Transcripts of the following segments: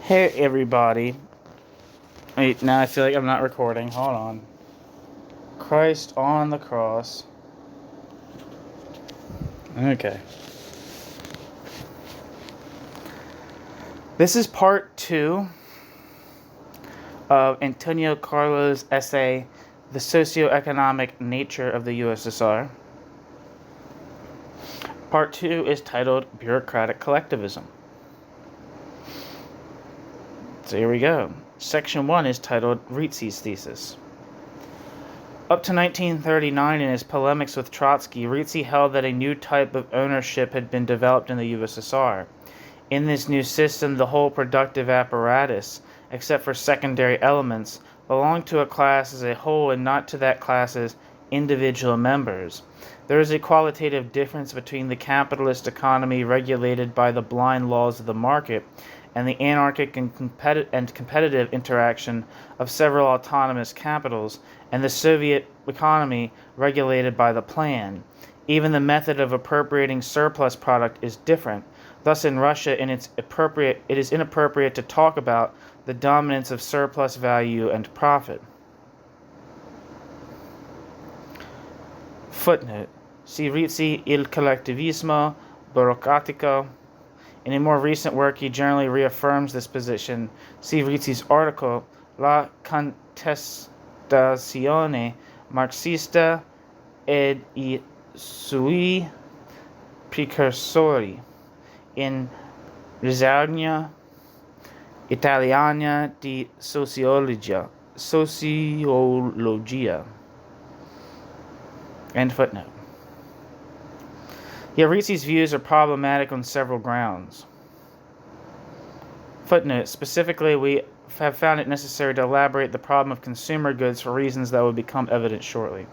Hey everybody. Wait, now I feel like I'm not recording. Hold on. Christ on the cross. Okay. This is part 2 of Antonio Carlo's essay, The Socio-Economic Nature of the USSR. Part 2 is titled Bureaucratic Collectivism. So here we go. Section 1 is titled Rizzi's Thesis. Up to 1939, in his polemics with Trotsky, Rizzi held that a new type of ownership had been developed in the USSR. In this new system, the whole productive apparatus, except for secondary elements, belonged to a class as a whole and not to that class's individual members. There is a qualitative difference between the capitalist economy regulated by the blind laws of the market and the anarchic and competitive interaction of several autonomous capitals, and the Soviet economy regulated by the plan. Even the method of appropriating surplus product is different. Thus, in Russia, it is inappropriate to talk about the dominance of surplus value and profit. Footnote. See Rizzi, Il Collectivismo Burocratico. In a more recent work, he generally reaffirms this position. See Rizzi's article, La contestazione marxista ed I sui precursori, in Rassegna Italiana di Sociologia. End footnote. Yet Rizzi's views are problematic on several grounds. Footnote. Specifically, we have found it necessary to elaborate the problem of consumer goods for reasons that will become evident shortly.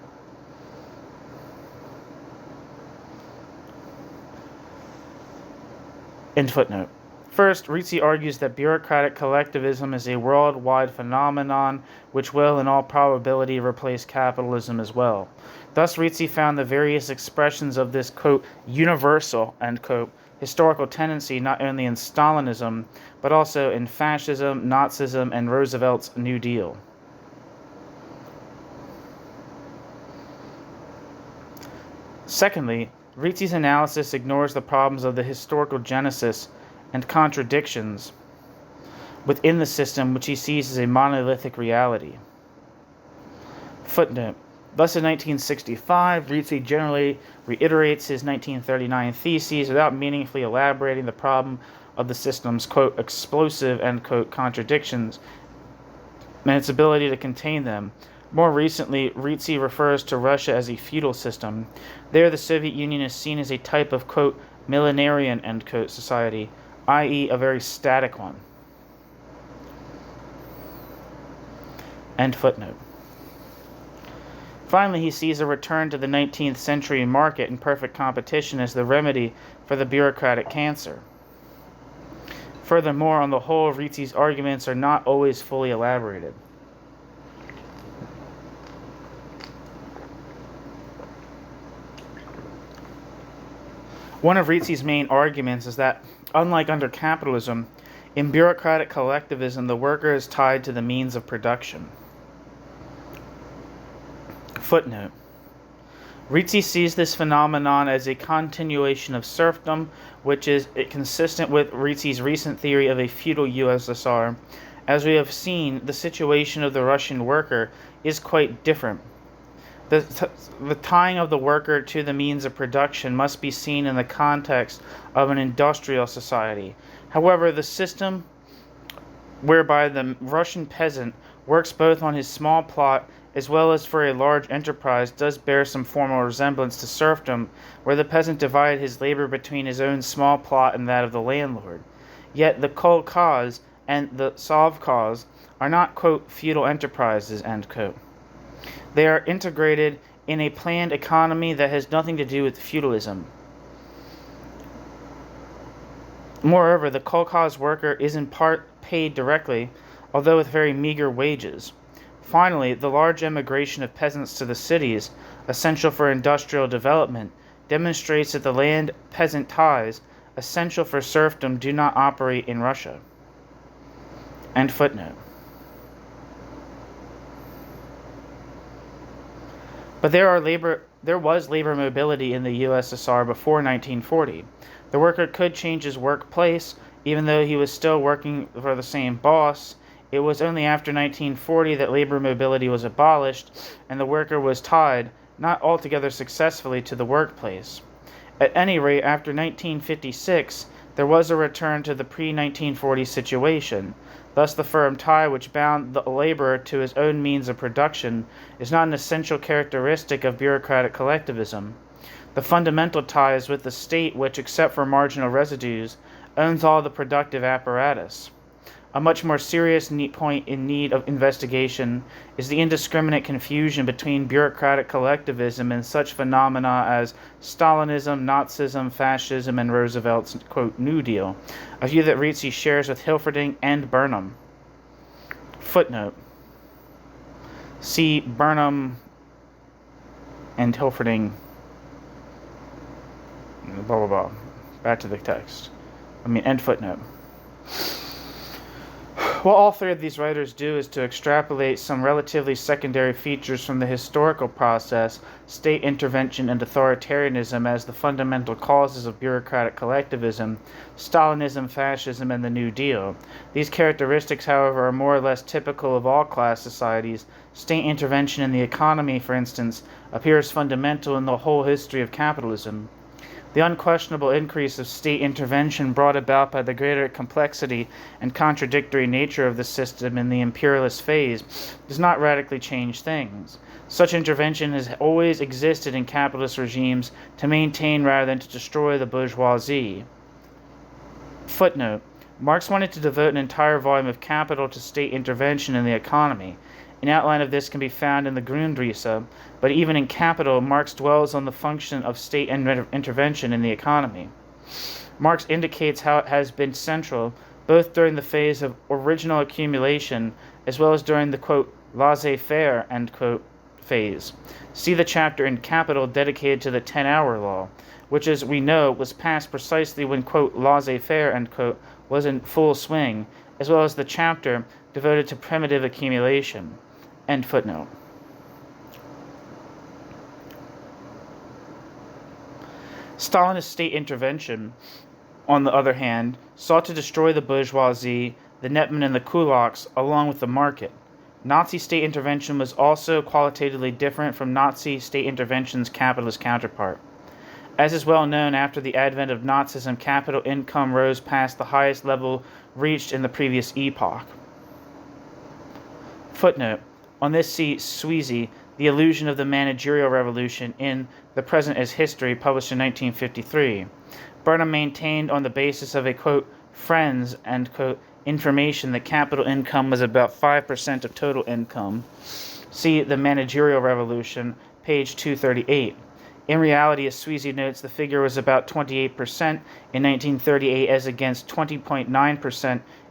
End footnote. First, Rizzi argues that bureaucratic collectivism is a worldwide phenomenon which will, in all probability, replace capitalism as well. Thus, Rizzi found the various expressions of this, quote, universal, end quote, historical tendency not only in Stalinism, but also in fascism, Nazism, and Roosevelt's New Deal. Secondly, Rizzi's analysis ignores the problems of the historical genesis and contradictions within the system, which he sees as a monolithic reality. Footnote. Thus, in 1965, Rizzi generally reiterates his 1939 theses without meaningfully elaborating the problem of the system's, quote, explosive, end quote, contradictions and its ability to contain them. More recently, Rizzi refers to Russia as a feudal system. There, the Soviet Union is seen as a type of, quote, millenarian, end quote, society, i.e. a very static one. End footnote. Finally, he sees a return to the 19th century market and perfect competition as the remedy for the bureaucratic cancer. Furthermore, on the whole, Rizzi's arguments are not always fully elaborated. One of Rizzi's main arguments is that, unlike under capitalism, in bureaucratic collectivism, the worker is tied to the means of production. Footnote. Rizzi sees this phenomenon as a continuation of serfdom, which is consistent with Rizzi's recent theory of a feudal USSR. As we have seen, the situation of the Russian worker is quite different. The tying of the worker to the means of production must be seen in the context of an industrial society. However, the system whereby the Russian peasant works both on his small plot as well as for a large enterprise does bear some formal resemblance to serfdom, where the peasant divided his labor between his own small plot and that of the landlord. Yet the kolkhoz and the sovkhoz are not, quote, feudal enterprises, end quote. They are integrated in a planned economy that has nothing to do with feudalism. Moreover, the kolkhoz worker is in part paid directly, although with very meager wages. Finally, the large emigration of peasants to the cities, essential for industrial development, demonstrates that the land-peasant ties, essential for serfdom, do not operate in Russia. End footnote. But there was labor mobility in the USSR before 1940. The worker could change his workplace, even though he was still working for the same boss. It was only after 1940 that labor mobility was abolished, and the worker was tied, not altogether successfully, to the workplace. At any rate, after 1956, there was a return to the pre-1940 situation. Thus, the firm tie which bound the laborer to his own means of production is not an essential characteristic of bureaucratic collectivism. The fundamental tie is with the state which, except for marginal residues, owns all the productive apparatus. A much more serious point in need of investigation is the indiscriminate confusion between bureaucratic collectivism and such phenomena as Stalinism, Nazism, fascism, and Roosevelt's, quote, New Deal, a view that Rizzi shares with Hilferding and Burnham. Footnote. See Burnham and Hilferding, blah, blah, blah. Back to the text. End footnote. What all three of these writers do is to extrapolate some relatively secondary features from the historical process, state intervention and authoritarianism as the fundamental causes of bureaucratic collectivism, Stalinism, fascism, and the New Deal. These characteristics, however, are more or less typical of all class societies. State intervention in the economy, for instance, appears fundamental in the whole history of capitalism. The unquestionable increase of state intervention brought about by the greater complexity and contradictory nature of the system in the imperialist phase does not radically change things. Such intervention has always existed in capitalist regimes to maintain rather than to destroy the bourgeoisie. Footnote. Marx wanted to devote an entire volume of Capital to state intervention in the economy. An outline of this can be found in the Grundrisse, but even in Capital, Marx dwells on the function of state intervention in the economy. Marx indicates how it has been central, both during the phase of original accumulation, as well as during the, quote, laissez-faire, end quote, phase. See the chapter in Capital dedicated to the 10-hour law, which, as we know, was passed precisely when, quote, laissez-faire, end quote, was in full swing, as well as the chapter devoted to primitive accumulation. End footnote. Stalinist state intervention, on the other hand, sought to destroy the bourgeoisie, the netmen, and the kulaks, along with the market. Nazi state intervention was also qualitatively different from Nazi state intervention's capitalist counterpart. As is well known, after the advent of Nazism, capital income rose past the highest level reached in the previous epoch. Footnote. On this, see Sweezy, The Illusion of the Managerial Revolution in The Present as History, published in 1953. Burnham maintained on the basis of a, quote, friends, end quote, information that capital income was about 5% of total income. See The Managerial Revolution, page 238. In reality, as Sweezy notes, the figure was about 28% in 1938 as against 20.9%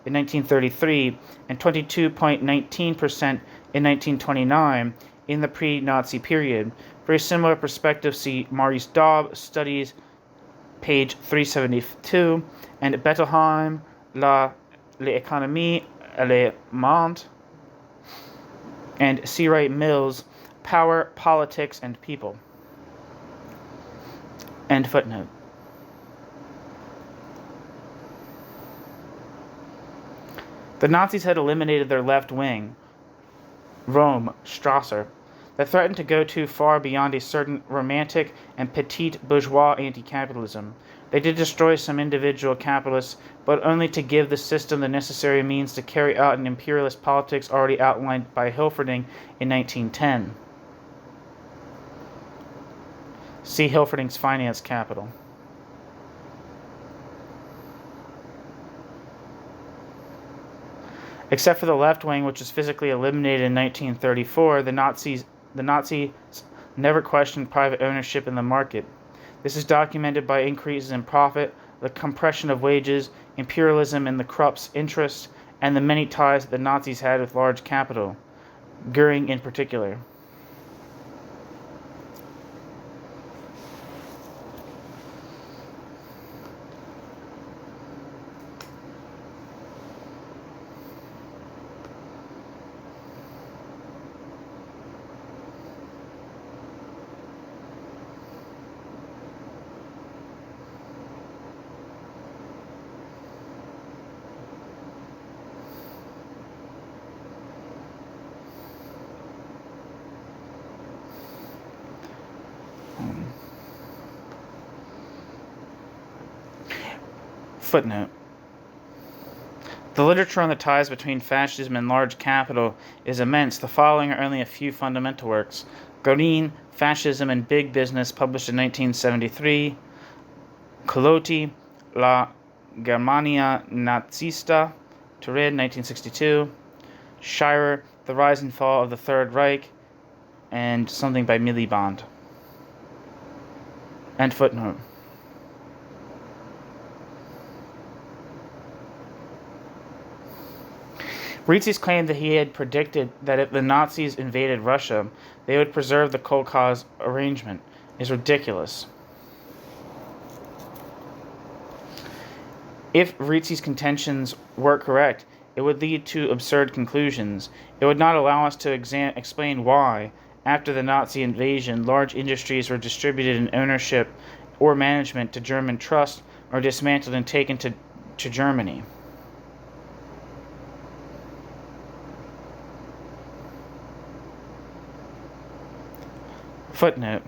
in 1933 and 22.19% in 1929 in the pre-Nazi period. For a similar perspective, see Maurice Daub, Studies, page 372, and Bettelheim, L'économie allemande, and C. Wright Mills, Power, Politics, and People. End footnote. The Nazis had eliminated their left wing, Röhm, Strasser, that threatened to go too far beyond a certain romantic and petite bourgeois anti-capitalism. They did destroy some individual capitalists, but only to give the system the necessary means to carry out an imperialist politics already outlined by Hilferding in 1910. See Hilferding's Finance Capital. Except for the left wing, which was physically eliminated in 1934, the Nazis never questioned private ownership in the market. This is documented by increases in profit, the compression of wages, imperialism in the Krupp's interest, and the many ties that the Nazis had with large capital, Goering in particular. Footnote. The literature on the ties between fascism and large capital is immense. The following are only a few fundamental works. Gorin, Fascism and Big Business, published in 1973. Colotti, La Germania Nazista, Turin, 1962. Scheirer, The Rise and Fall of the Third Reich, and something by Miliband. End footnote. Reitzi's claim that he had predicted that if the Nazis invaded Russia, they would preserve the kolkhoz arrangement is ridiculous. If Reitzi's contentions were correct, it would lead to absurd conclusions. It would not allow us to explain why, after the Nazi invasion, large industries were distributed in ownership or management to German trusts or dismantled and taken to Germany. Footnote.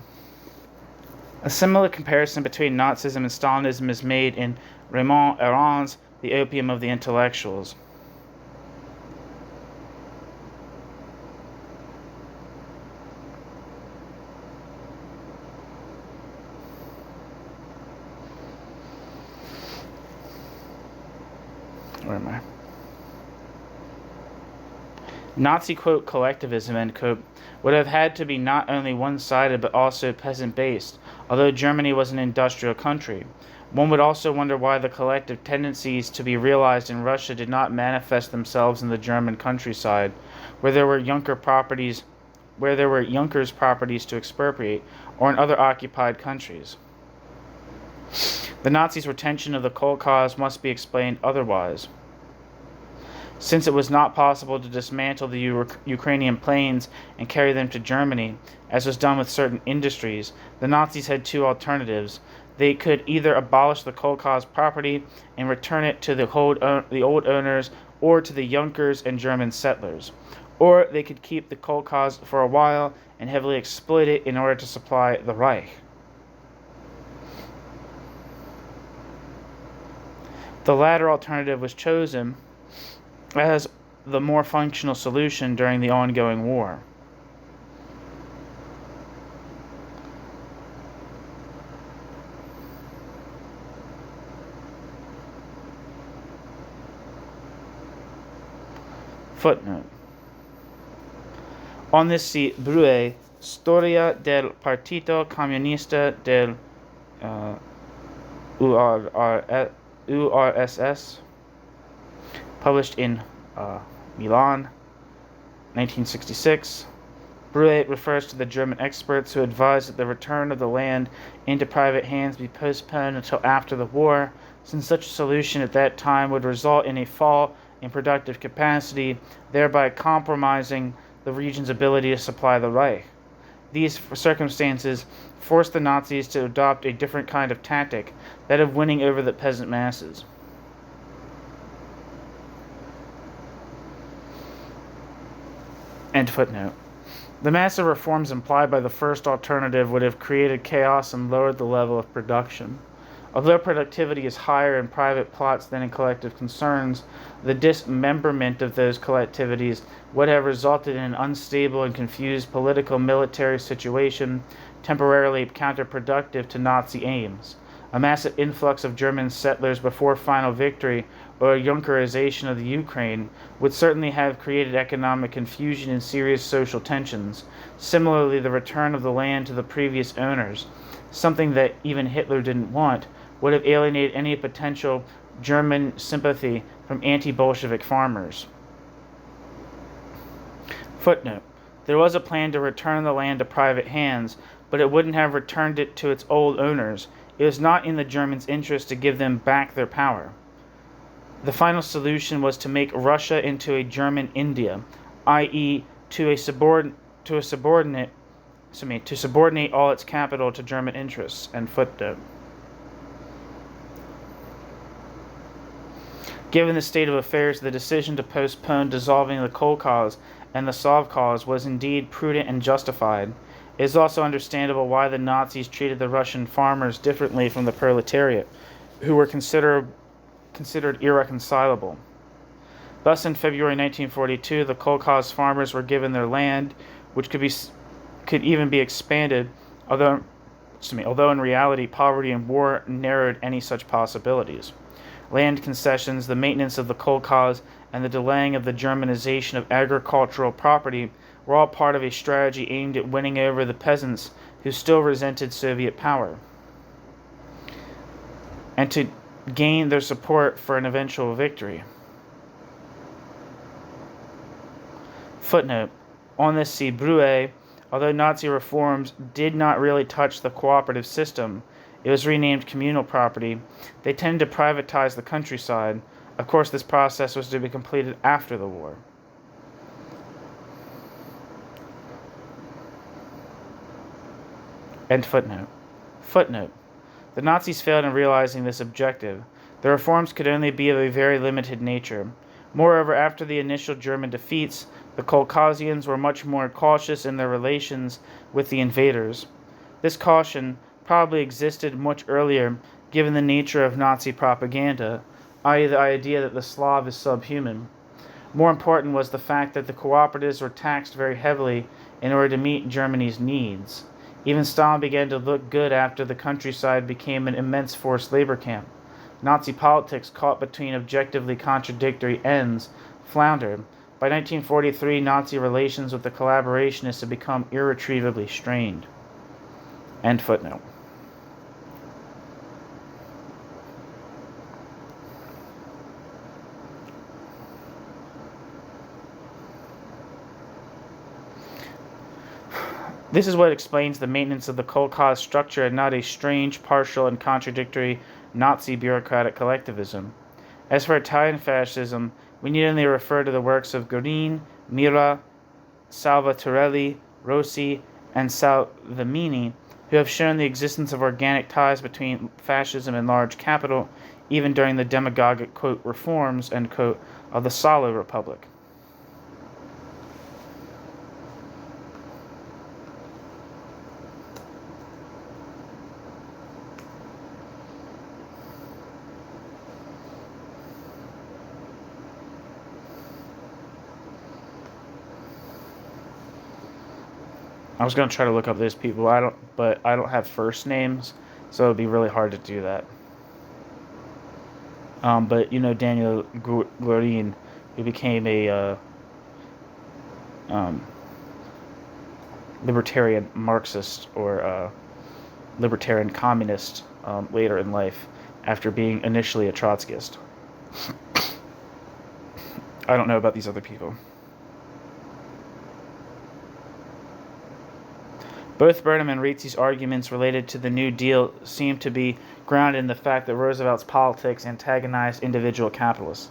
A similar comparison between Nazism and Stalinism is made in Raymond Aron's The Opium of the Intellectuals. Where am I? Nazi, quote, collectivism, end quote, would have had to be not only one-sided but also peasant-based, although Germany was an industrial country. One would also wonder why the collective tendencies to be realized in Russia did not manifest themselves in the German countryside, where there were Junkers properties to expropriate, or in other occupied countries. The Nazis' retention of the kolkhoz must be explained otherwise. Since it was not possible to dismantle the Ukrainian plains and carry them to Germany, as was done with certain industries, the Nazis had two alternatives. They could either abolish the kolkhoz property and return it to the old owners or to the Junkers and German settlers, or they could keep the kolkhoz for a while and heavily exploit it in order to supply the Reich. The latter alternative was chosen as the more functional solution during the ongoing war. Footnote. On this see Bruet, Storia del Partito Comunista del URSS, published in Milan, 1966. Bruet refers to the German experts who advised that the return of the land into private hands be postponed until after the war, since such a solution at that time would result in a fall in productive capacity, thereby compromising the region's ability to supply the Reich. These circumstances forced the Nazis to adopt a different kind of tactic, that of winning over the peasant masses. End footnote. The massive reforms implied by the first alternative would have created chaos and lowered the level of production. Although productivity is higher in private plots than in collective concerns, the dismemberment of those collectivities would have resulted in an unstable and confused political-military situation, temporarily counterproductive to Nazi aims. A massive influx of German settlers before final victory, or a Junkerization of the Ukraine, would certainly have created economic confusion and serious social tensions. Similarly, the return of the land to the previous owners, something that even Hitler didn't want, would have alienated any potential German sympathy from anti-Bolshevik farmers. Footnote. There was a plan to return the land to private hands, but it wouldn't have returned it to its old owners. It was not in the Germans' interest to give them back their power. The final solution was to make Russia into a German India, i.e., to subordinate all its capital to German interests. End footnote. Given the state of affairs, the decision to postpone dissolving the kolkhoz and the sovkhoz was indeed prudent and justified. It is also understandable why the Nazis treated the Russian farmers differently from the proletariat, who were considered considered irreconcilable. Thus, in February 1942, the kolkhoz farmers were given their land, which could even be expanded, although in reality poverty and war narrowed any such possibilities. Land concessions, the maintenance of the kolkhoz, and the delaying of the Germanization of agricultural property were all part of a strategy aimed at winning over the peasants who still resented Soviet power, and to gain their support for an eventual victory. Footnote. On this see Bruet. Although Nazi reforms did not really touch the cooperative system, it was renamed communal property, they tended to privatize the countryside. Of course, this process was to be completed after the war. End footnote. Footnote. The Nazis failed in realizing this objective. The reforms could only be of a very limited nature. Moreover, after the initial German defeats, the Kolkhozians were much more cautious in their relations with the invaders. This caution probably existed much earlier, given the nature of Nazi propaganda, i.e. the idea that the Slav is subhuman. More important was the fact that the cooperatives were taxed very heavily in order to meet Germany's needs. Even Stalin began to look good after the countryside became an immense forced labor camp. Nazi politics, caught between objectively contradictory ends, floundered. By 1943, Nazi relations with the collaborationists had become irretrievably strained. End footnote. This is what explains the maintenance of the kolkhoz structure and not a strange, partial, and contradictory Nazi bureaucratic collectivism. As for Italian fascism, we need only refer to the works of Guerin, Mira, Salvatorelli, Rossi, and Salvemini, who have shown the existence of organic ties between fascism and large capital, even during the demagogic, quote, reforms, end quote, of the Salo Republic. I was going to try to look up those people, but I don't have first names, so it would be really hard to do that. But Daniel Guerin, who became a libertarian Marxist or libertarian communist later in life, after being initially a Trotskyist. I don't know about these other people. Both Burnham and Rizzi's arguments related to the New Deal seem to be grounded in the fact that Roosevelt's politics antagonized individual capitalists.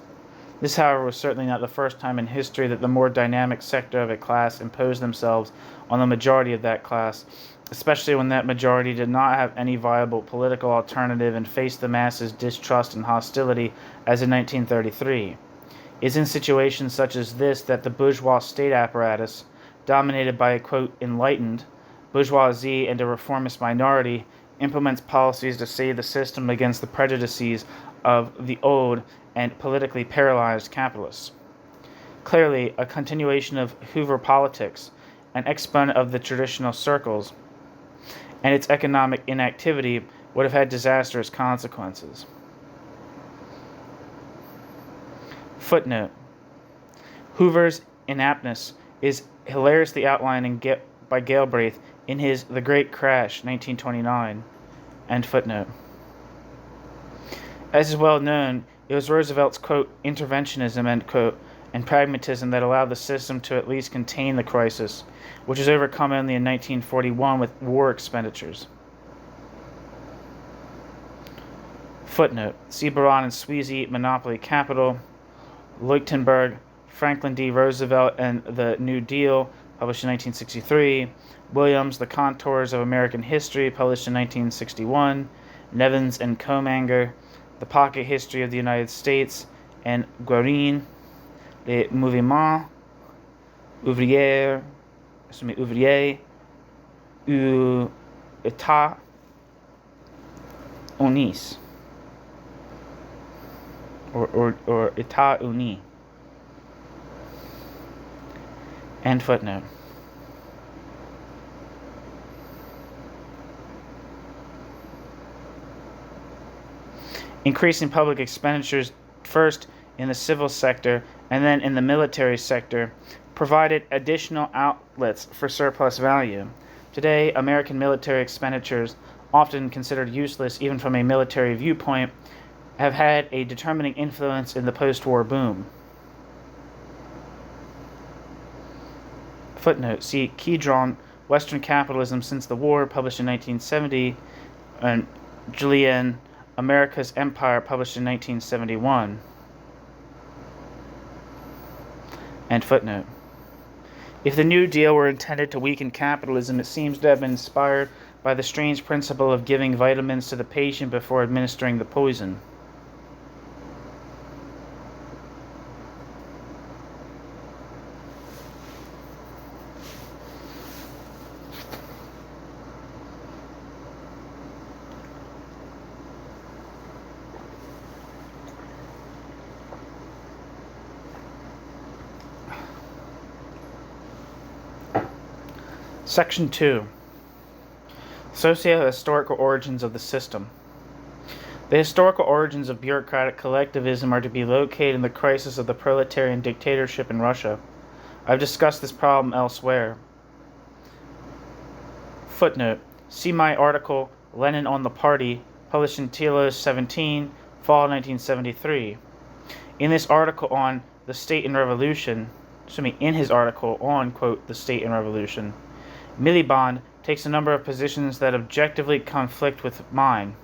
This, however, was certainly not the first time in history that the more dynamic sector of a class imposed themselves on the majority of that class, especially when that majority did not have any viable political alternative and faced the masses' distrust and hostility, as in 1933. It is in situations such as this that the bourgeois state apparatus, dominated by a, quote, enlightened bourgeoisie and a reformist minority, implements policies to save the system against the prejudices of the old and politically paralyzed capitalists. Clearly, a continuation of Hoover politics, an exponent of the traditional circles, and its economic inactivity would have had disastrous consequences. Footnote. Hoover's inaptness is hilariously outlined by Galbraith in his The Great Crash, 1929. End footnote. As is well known, it was Roosevelt's, quote, interventionism, end quote, and pragmatism that allowed the system to at least contain the crisis, which was overcome only in 1941 with war expenditures. Footnote. See Baron and Sweezy, Monopoly Capital, Leuchtenberg, Franklin D. Roosevelt and the New Deal, published in 1963, Williams, The Contours of American History, published in 1961, Nevins and Comanger, The Pocket History of the United States, and Guerin, Les Mouvements Ouvriers ou États Unis. or État uni. End footnote. Increasing public expenditures, first in the civil sector and then in the military sector, provided additional outlets for surplus value. Today, American military expenditures, often considered useless even from a military viewpoint, have had a determining influence in the post-war boom. Footnote, see Keydrawn, Western Capitalism Since the War, published in 1970, and Julian, America's Empire, published in 1971. End footnote. If the New Deal were intended to weaken capitalism, it seems to have been inspired by the strange principle of giving vitamins to the patient before administering the poison. Section 2. Socio-historical origins of the system. The historical origins of bureaucratic collectivism are to be located in the crisis of the proletarian dictatorship in Russia. I've discussed this problem elsewhere. Footnote, see my article, Lenin on the Party, published in Telos 17, fall 1973. In this article on the State and Revolution, in his article on, quote, the State and Revolution, Miliband takes a number of positions that objectively conflict with mine.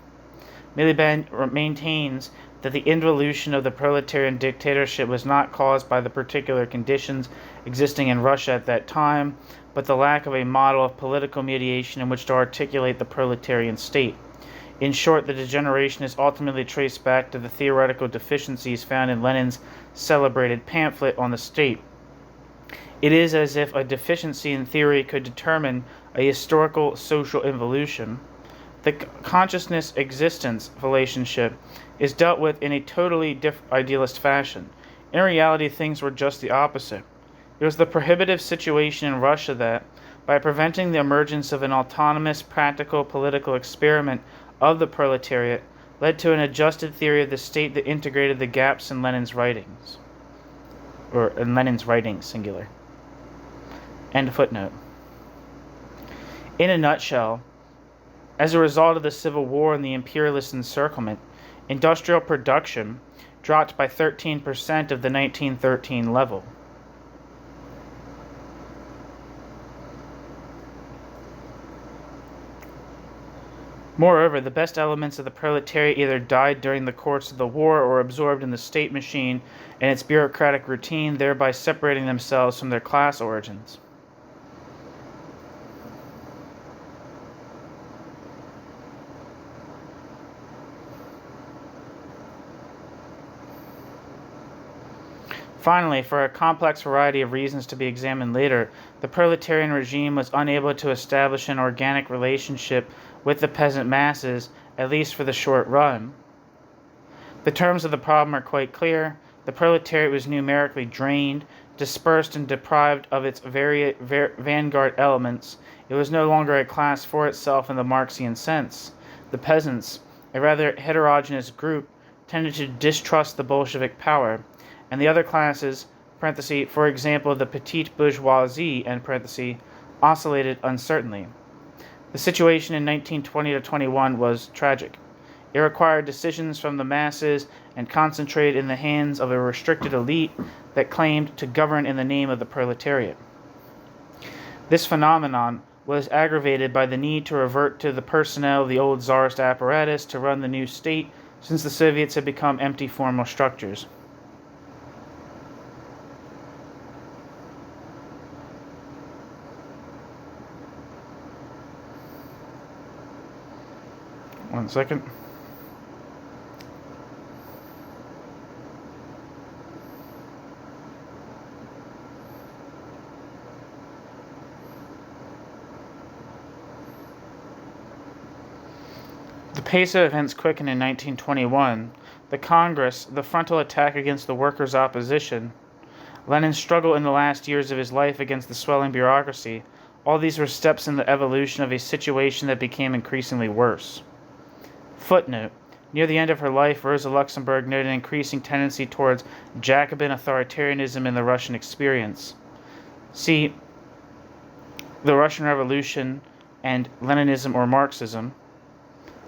Miliband maintains that the involution of the proletarian dictatorship was not caused by the particular conditions existing in Russia at that time, but the lack of a model of political mediation in which to articulate the proletarian state. In short, the degeneration is ultimately traced back to the theoretical deficiencies found in Lenin's celebrated pamphlet on the state. It is as if a deficiency in theory could determine a historical social involution. The consciousness-existence relationship is dealt with in a totally idealist fashion. In reality, things were just the opposite. It was the prohibitive situation in Russia that, by preventing the emergence of an autonomous, practical, political experiment of the proletariat, led to an adjusted theory of the state that integrated the gaps in Lenin's writings. Or in Lenin's writings, singular. End footnote. In a nutshell, as a result of the Civil War and the imperialist encirclement, industrial production dropped by 13% of the 1913 level. Moreover, the best elements of the proletariat either died during the course of the war or absorbed in the state machine and its bureaucratic routine, thereby separating themselves from their class origins. Finally, for a complex variety of reasons to be examined later, the proletarian regime was unable to establish an organic relationship with the peasant masses, at least for the short run. The terms of the problem are quite clear. The proletariat was numerically drained, dispersed and deprived of its vanguard elements. It was no longer a class for itself in the Marxian sense. The peasants, a rather heterogeneous group, tended to distrust the Bolshevik power, and the other classes, for example the petite bourgeoisie, oscillated uncertainly. The situation in 1920-21 was tragic. It required decisions from the masses and concentrated in the hands of a restricted elite that claimed to govern in the name of the proletariat. This phenomenon was aggravated by the need to revert to the personnel of the old czarist apparatus to run the new state, since the Soviets had become empty formal structures. One second. The pace of events quickened in 1921. The Congress, the frontal attack against the workers' opposition, Lenin's struggle in the last years of his life against the swelling bureaucracy, all these were steps in the evolution of a situation that became increasingly worse. Footnote. Near the end of her life, Rosa Luxemburg noted an increasing tendency towards Jacobin authoritarianism in the Russian experience. See The Russian Revolution and Leninism or Marxism,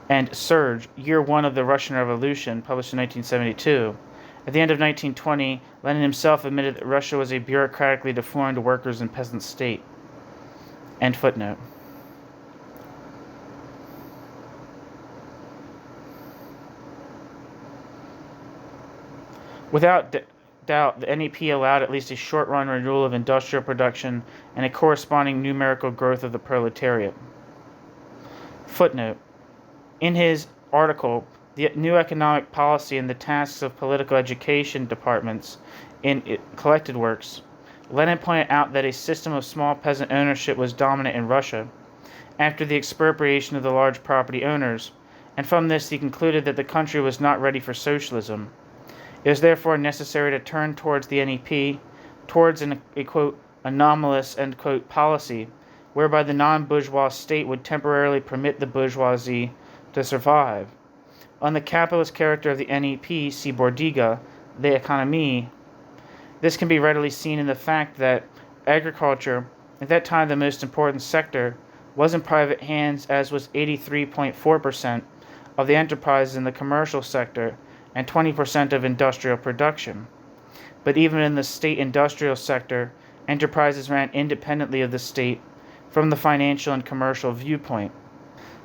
and Surge, Year 1 of the Russian Revolution, published in 1972. At the end of 1920, Lenin himself admitted that Russia was a bureaucratically deformed workers' and peasant state. End footnote. Without doubt, the NEP allowed at least a short-run renewal of industrial production and a corresponding numerical growth of the proletariat. Footnote. In his article, The New Economic Policy and the Tasks of Political Education Departments in Collected Works, Lenin pointed out that a system of small peasant ownership was dominant in Russia after the expropriation of the large property owners, and from this he concluded that the country was not ready for socialism. It was therefore necessary to turn towards the NEP, towards a quote, anomalous, end quote, policy, whereby the non-bourgeois state would temporarily permit the bourgeoisie to survive. On the capitalist character of the NEP, see Bordiga, the Economie. This can be readily seen in the fact that agriculture, at that time the most important sector, was in private hands, as was 83.4% of the enterprises in the commercial sector and 20% of industrial production. But even in the state industrial sector, enterprises ran independently of the state from the financial and commercial viewpoint.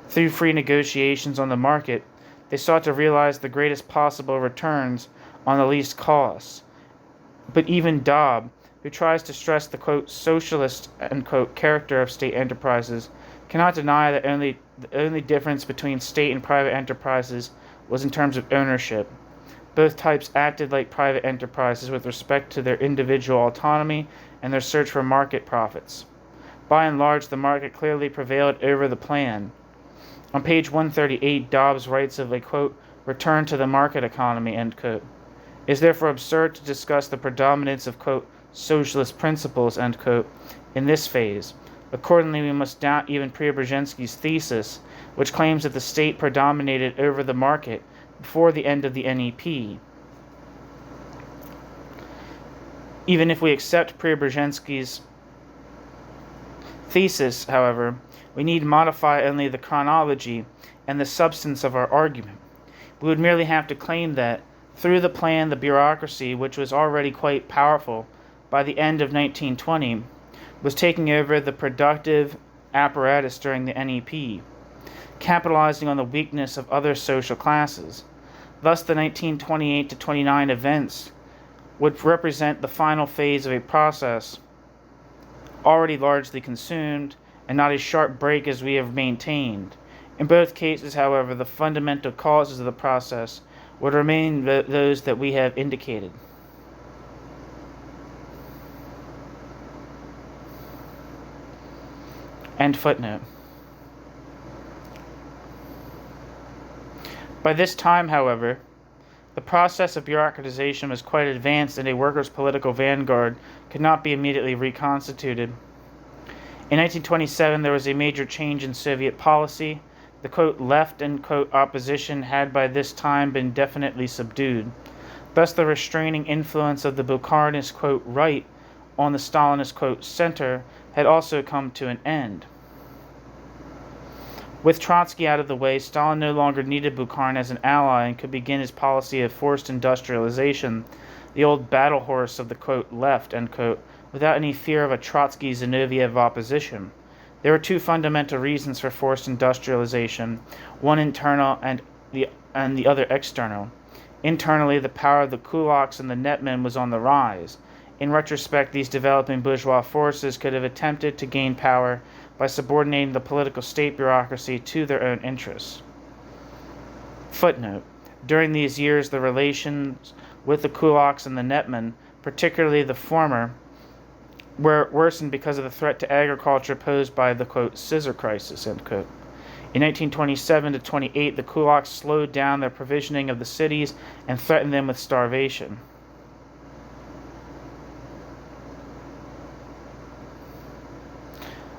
Through free negotiations on the market, they sought to realize the greatest possible returns on the least costs. But even Dobb, who tries to stress the quote, socialist, end quote, character of state enterprises, cannot deny that the only difference between state and private enterprises was in terms of ownership. Both types acted like private enterprises with respect to their individual autonomy and their search for market profits. By and large, the market clearly prevailed over the plan. On page 138, Dobbs writes of a, quote, return to the market economy, end quote. It is therefore absurd to discuss the predominance of, quote, socialist principles, end quote, in this phase. Accordingly, we must doubt even Preobrazhensky's thesis, which claims that the state predominated over the market before the end of the NEP. Even if we accept Preobrazhensky's thesis, however, we need modify only the chronology and the substance of our argument. We would merely have to claim that, through the plan, the bureaucracy, which was already quite powerful by the end of 1920, was taking over the productive apparatus during the NEP, capitalizing on the weakness of other social classes. Thus, the 1928 to 29 events would represent the final phase of a process already largely consumed, and not a sharp break as we have maintained. In both cases, however, the fundamental causes of the process would remain those that we have indicated. End footnote. By this time, however, the process of bureaucratization was quite advanced, and a workers' political vanguard could not be immediately reconstituted. In 1927, there was a major change in Soviet policy. The, quote, left, end quote, opposition had by this time been definitely subdued. Thus, the restraining influence of the Bukharinist, quote, right on the Stalinist, quote, center had also come to an end. With Trotsky out of the way, Stalin no longer needed Bukharin as an ally and could begin his policy of forced industrialization, the old battle horse of the, quote, left, end quote, without any fear of a Trotsky-Zinoviev opposition. There were two fundamental reasons for forced industrialization, one internal and the other external. Internally, the power of the kulaks and the netmen was on the rise. In retrospect, these developing bourgeois forces could have attempted to gain power by subordinating the political state bureaucracy to their own interests. Footnote. During these years, the relations with the kulaks and the netmen, particularly the former, were worsened because of the threat to agriculture posed by the, quote, scissor crisis, end quote. In 1927 to 28, the kulaks slowed down their provisioning of the cities and threatened them with starvation.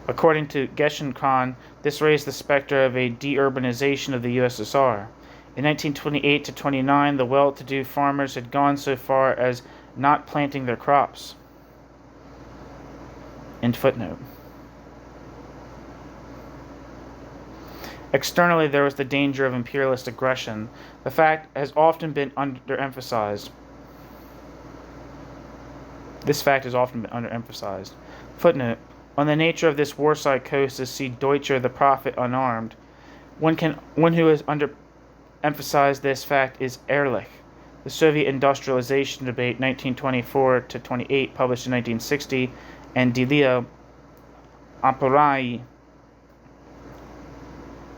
According to Geshenkron, this raised the specter of a deurbanization of the USSR. In 1928 to 29, the well-to-do farmers had gone so far as not planting their crops. End footnote. Externally, there was the danger of imperialist aggression. The fact has often been underemphasized. This fact has often been underemphasized. Footnote. On the nature of this war psychosis, see Deutscher, the Prophet Unarmed. One who has underemphasized this fact is Ehrlich. The Soviet Industrialization Debate, 1924 to 28, published in 1960, and Delia Amparai,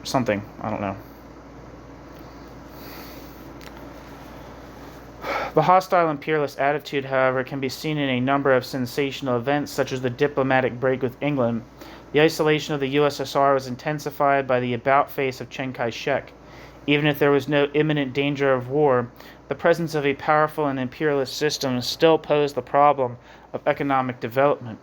something, I don't know. The hostile imperialist attitude, however, can be seen in a number of sensational events, such as the diplomatic break with England. The isolation of the USSR was intensified by the about-face of Chiang Kai-shek. Even if there was no imminent danger of war, the presence of a powerful and imperialist system still posed the problem of economic development.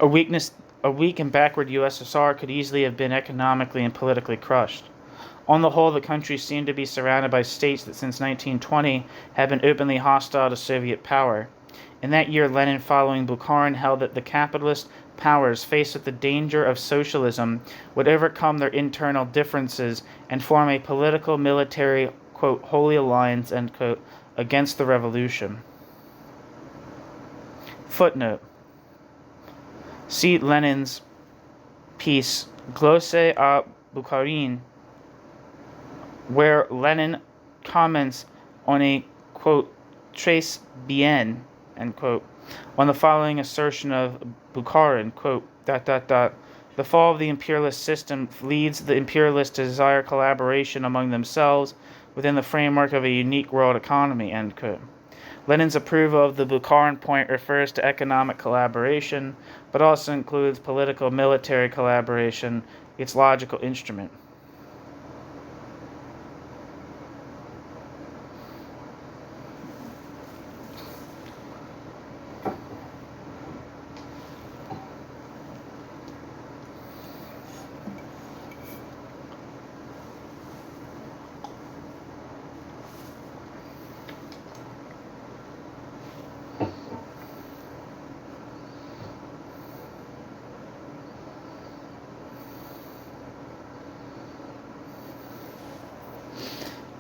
A weak and backward USSR could easily have been economically and politically crushed. On the whole, the country seemed to be surrounded by states that since 1920 had been openly hostile to Soviet power. In that year, Lenin, following Bukharin, held that the capitalist powers, faced with the danger of socialism, would overcome their internal differences and form a political, military, quote, holy alliance, end quote, against the revolution. Footnote. See Lenin's piece, Glose à Bukharin, where Lenin comments on a, quote, très bien, end quote, on the following assertion of Bukharin, quote, ... The fall of the imperialist system leads the imperialists to desire collaboration among themselves within the framework of a unique world economy, end quote. Lenin's approval of the Bukharin point refers to economic collaboration, but also includes political military collaboration, its logical instrument.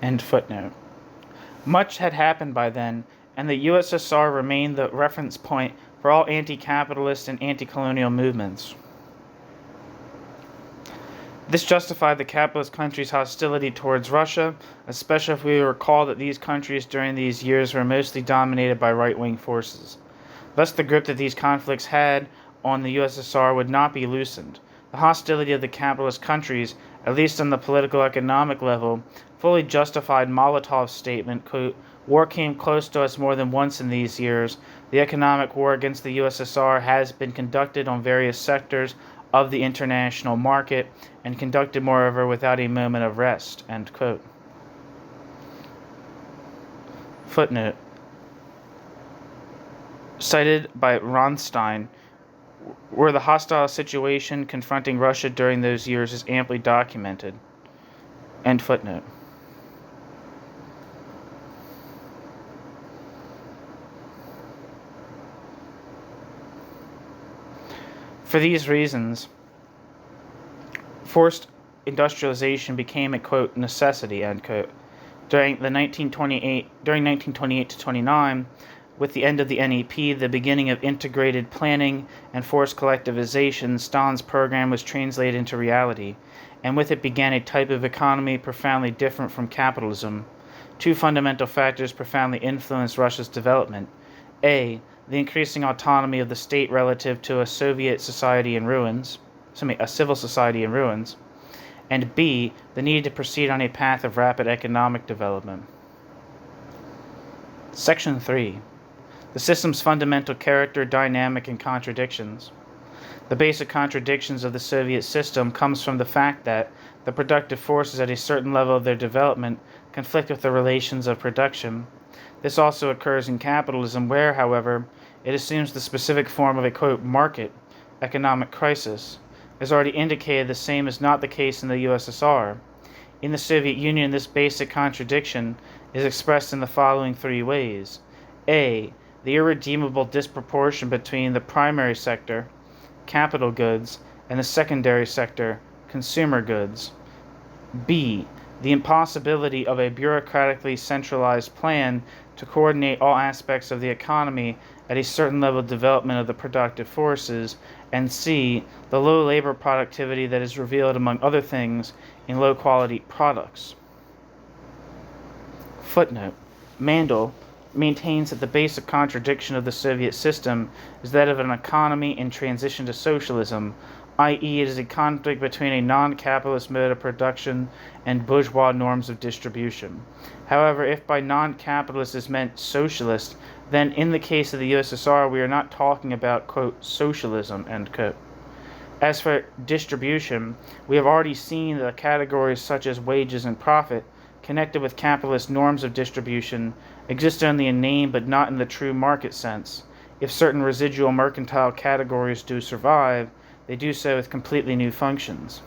End footnote. Much had happened by then, and the USSR remained the reference point for all anti-capitalist and anti-colonial movements. This justified the capitalist countries' hostility towards Russia, especially if we recall that these countries during these years were mostly dominated by right-wing forces. Thus, the grip that these conflicts had on the USSR would not be loosened. The hostility of the capitalist countries, at least on the political-economic level, fully justified Molotov's statement, quote, war came close to us more than once in these years. The economic war against the USSR has been conducted on various sectors of the international market and conducted, moreover, without a moment of rest, end quote. Footnote. Cited by Ronstein, where the hostile situation confronting Russia during those years is amply documented. End footnote. For these reasons, forced industrialization became a, quote, necessity, end quote. During 1928 to 29, with the end of the NEP, the beginning of integrated planning and forced collectivization, Stalin's program was translated into reality, and with it began a type of economy profoundly different from capitalism. Two fundamental factors profoundly influenced Russia's development. A, the increasing autonomy of the state relative to a civil society in ruins, and B, the need to proceed on a path of rapid economic development. Section 3. The system's fundamental character, dynamic, and contradictions. The basic contradictions of the Soviet system comes from the fact that the productive forces at a certain level of their development conflict with the relations of production. This also occurs in capitalism where, however, it assumes the specific form of a, quote, market economic crisis. As already indicated, the same is not the case in the USSR. In the Soviet Union, this basic contradiction is expressed in the following three ways. A. The irredeemable disproportion between the primary sector, capital goods, and the secondary sector, consumer goods. B. The impossibility of a bureaucratically centralized plan to coordinate all aspects of the economy at a certain level of development of the productive forces. And C. The low labor productivity that is revealed, among other things, in low-quality products. Footnote. Mandel maintains that the basic contradiction of the Soviet system is that of an economy in transition to socialism, i.e. it is a conflict between a non-capitalist mode of production and bourgeois norms of distribution. However, if by non-capitalist is meant socialist, then in the case of the USSR we are not talking about, quote, socialism, end quote. As for distribution, we have already seen that categories such as wages and profit, connected with capitalist norms of distribution, exist only in name but not in the true market sense. If certain residual mercantile categories do survive, they do so with completely new functions.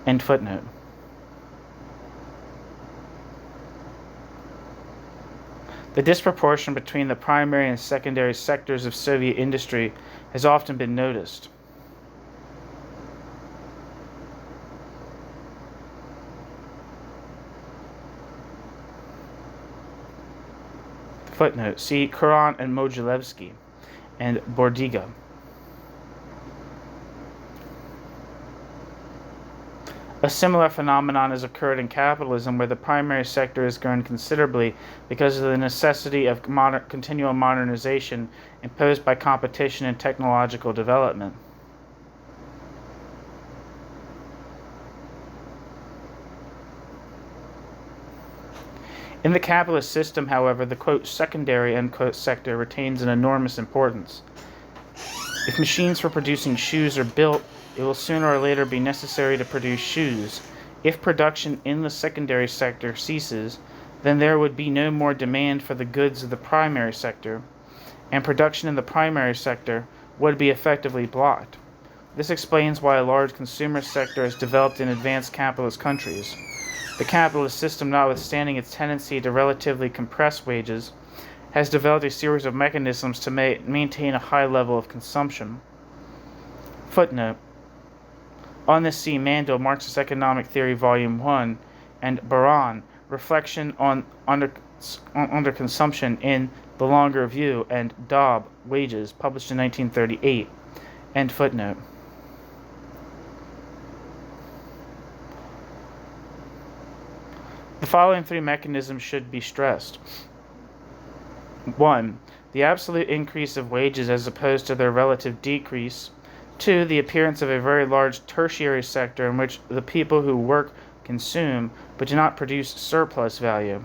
End footnote. The disproportion between the primary and secondary sectors of Soviet industry has often been noticed. Footnote. See Kuran and Mogilevsky and Bordiga. A similar phenomenon has occurred in capitalism where the primary sector has grown considerably because of the necessity of continual modernization imposed by competition and technological development. In the capitalist system, however, the, quote, secondary, end quote, sector retains an enormous importance. If machines for producing shoes are built, it will sooner or later be necessary to produce shoes. If production in the secondary sector ceases, then there would be no more demand for the goods of the primary sector, and production in the primary sector would be effectively blocked. This explains why a large consumer sector has developed in advanced capitalist countries. The capitalist system, notwithstanding its tendency to relatively compress wages, has developed a series of mechanisms to maintain a high level of consumption. Footnote. On this see Mandel, Marxist Economic Theory, Volume 1, and Baran, Reflection on Underconsumption in the Longer View, and Daub, Wages, published in 1938. End footnote. The following three mechanisms should be stressed. 1. The absolute increase of wages as opposed to their relative decrease. 2. The appearance of a very large tertiary sector in which the people who work consume but do not produce surplus value.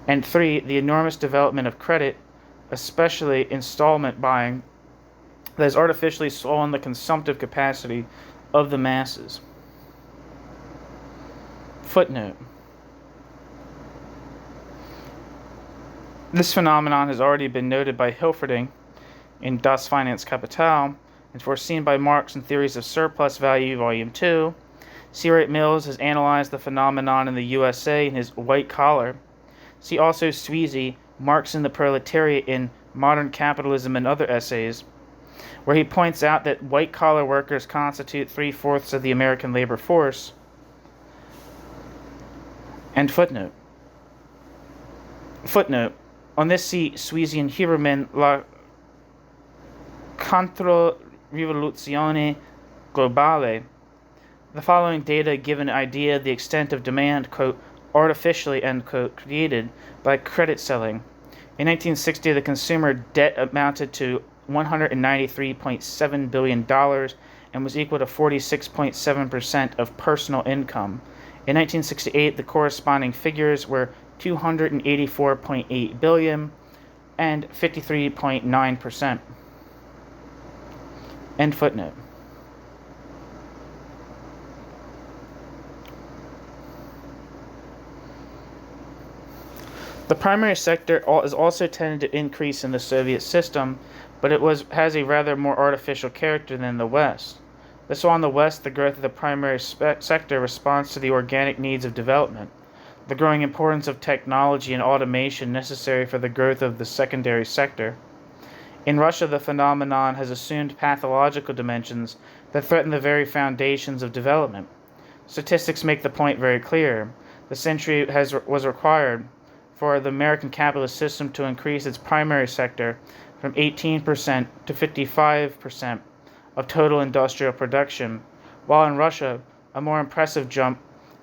And 3. The enormous development of credit, especially installment buying, that has artificially swollen the consumptive capacity of the masses. Footnote. This phenomenon has already been noted by Hilferding in Das Finanzkapital and foreseen by Marx in Theories of Surplus Value, Volume 2. C. Wright Mills has analyzed the phenomenon in the USA in his White Collar. See also Sweezy, Marx and the Proletariat in Modern Capitalism and Other Essays, where he points out that white-collar workers constitute 3/4 of the American labor force. And footnote. On this see Sweezy and Huberman, La Controrivoluzione Globale. The following data give an idea of the extent of demand, quote, artificially, end quote, created by credit selling. In 1960, the consumer debt amounted to $193.7 billion and was equal to 46.7% of personal income. In 1968, the corresponding figures were 284.8 billion and 53.9%. End footnote. The primary sector is also tended to increase in the Soviet system, but it has a rather more artificial character than the West. Thus, while in the West, the growth of the primary sector responds to the organic needs of development, the growing importance of technology and automation necessary for the growth of the secondary sector. In Russia, the phenomenon has assumed pathological dimensions that threaten the very foundations of development. Statistics make the point very clear. The century was required for the American capitalist system to increase its primary sector from 18% to 55% of total industrial production, while in Russia, a more impressive jump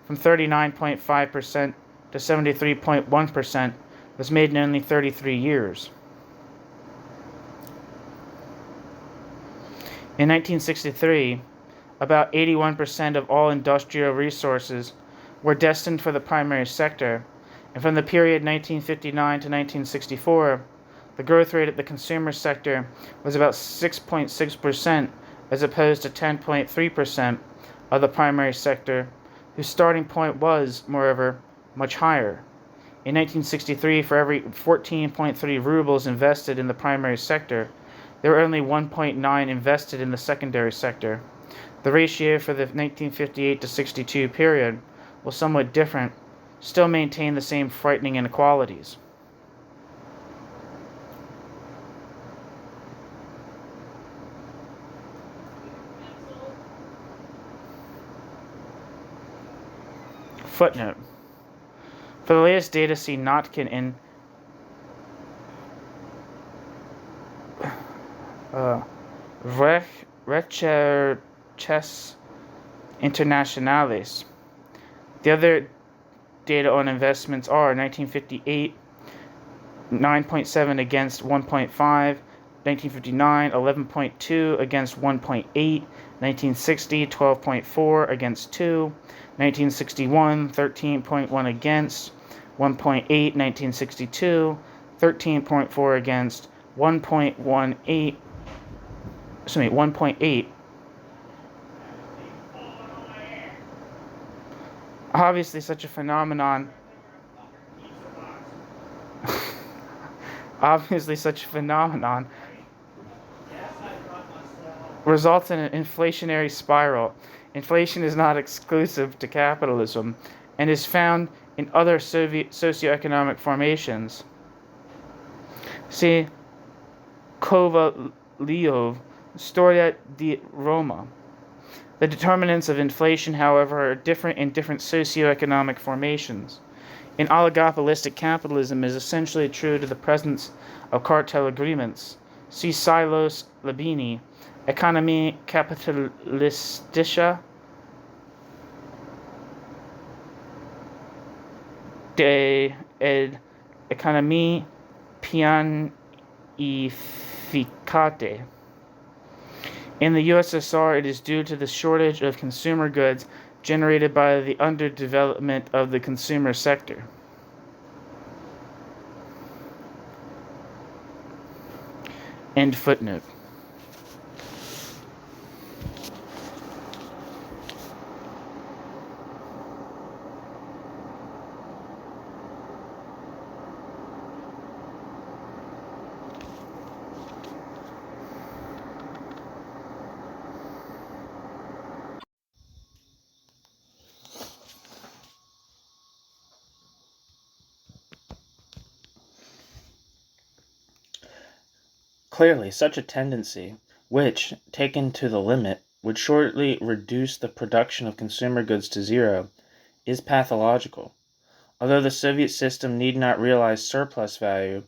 from 39.5% to 73.1% was made in only 33 years. In 1963, about 81% of all industrial resources were destined for the primary sector, and from the period 1959 to 1964, the growth rate of the consumer sector was about 6.6% as opposed to 10.3% of the primary sector, whose starting point was, moreover, much higher. In 1963, for every 14.3 rubles invested in the primary sector, there were only 1.9 invested in the secondary sector. The ratio for the 1958 to 62 period was somewhat different, still maintain the same frightening inequalities. Footnote. For the latest data, see Notkin in Recherches Internationales. The other data on investments are 1958, 9.7 against 1.5, 1959, 11.2 against 1.8, 1960, 12.4 against 2, 1961, 13.1 against 1.8, 1962, 13.4 against 1.8. Obviously, such a phenomenon results in an inflationary spiral. Inflation is not exclusive to capitalism and is found in other Soviet socio-economic formations. See Kovalyov, Storia di Roma. The determinants of inflation, however, are different in different socio-economic formations. In oligopolistic capitalism, it is essentially true to the presence of cartel agreements. See Silos Labini, Economie Capitalistische de Economie Pianificate. In the USSR, it is due to the shortage of consumer goods generated by the underdevelopment of the consumer sector. End footnote. Clearly, such a tendency, which, taken to the limit, would shortly reduce the production of consumer goods to zero, is pathological. Although the Soviet system need not realize surplus value,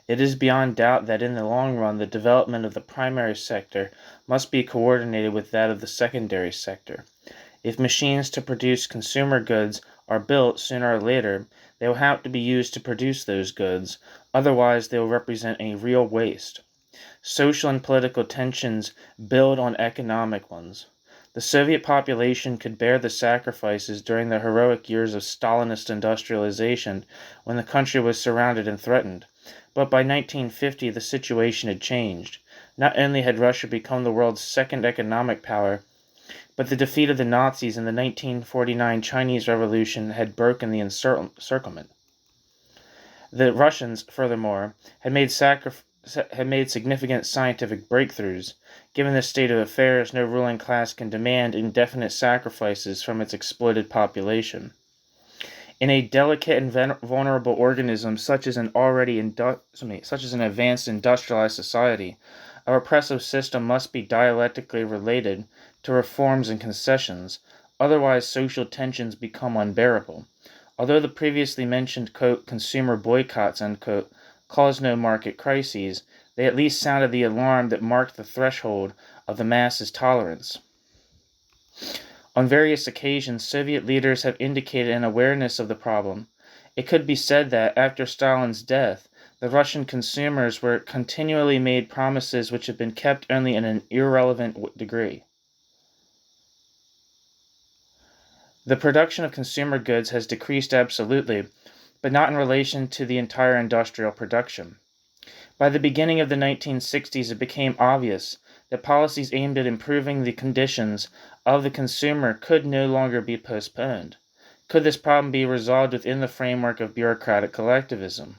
it is beyond doubt that in the long run the development of the primary sector must be coordinated with that of the secondary sector. If machines to produce consumer goods are built sooner or later, they will have to be used to produce those goods, otherwise they will represent a real waste. Social and political tensions build on economic ones. The Soviet population could bear the sacrifices during the heroic years of Stalinist industrialization when the country was surrounded and threatened. But by 1950, the situation had changed. Not only had Russia become the world's second economic power, but the defeat of the Nazis in the 1949 Chinese Revolution had broken the encirclement. The Russians, furthermore, had made significant scientific breakthroughs. Given this state of affairs, no ruling class can demand indefinite sacrifices from its exploited population. In a delicate and vulnerable organism such as an advanced industrialized society, a repressive system must be dialectically related to reforms and concessions, otherwise social tensions become unbearable. Although the previously mentioned, quote, consumer boycotts, unquote, caused no market crises, they at least sounded the alarm that marked the threshold of the masses' tolerance. On various occasions, Soviet leaders have indicated an awareness of the problem. It could be said that, after Stalin's death, the Russian consumers were continually made promises which have been kept only in an irrelevant degree. The production of consumer goods has decreased absolutely, but not in relation to the entire industrial production. By the beginning of the 1960s, it became obvious that policies aimed at improving the conditions of the consumer could no longer be postponed. Could this problem be resolved within the framework of bureaucratic collectivism?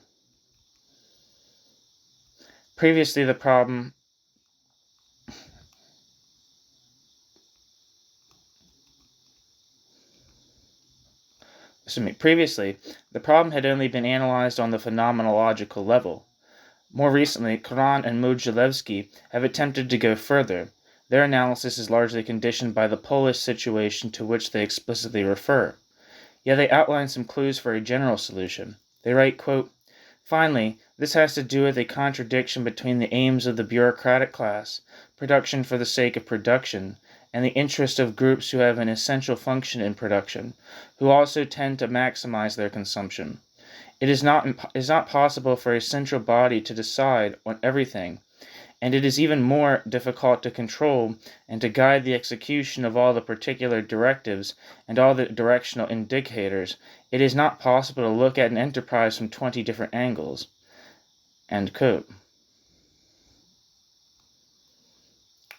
Previously, the problem had only been analyzed on the phenomenological level. More recently, Carlo and Modzelewski have attempted to go further. Their analysis is largely conditioned by the Polish situation to which they explicitly refer. Yet they outline some clues for a general solution. They write, quote, finally, this has to do with a contradiction between the aims of the bureaucratic class, production for the sake of production, and the interest of groups who have an essential function in production, who also tend to maximize their consumption. It is not possible for a central body to decide on everything, and it is even more difficult to control and to guide the execution of all the particular directives and all the directional indicators. It is not possible to look at an enterprise from 20 different angles. End quote.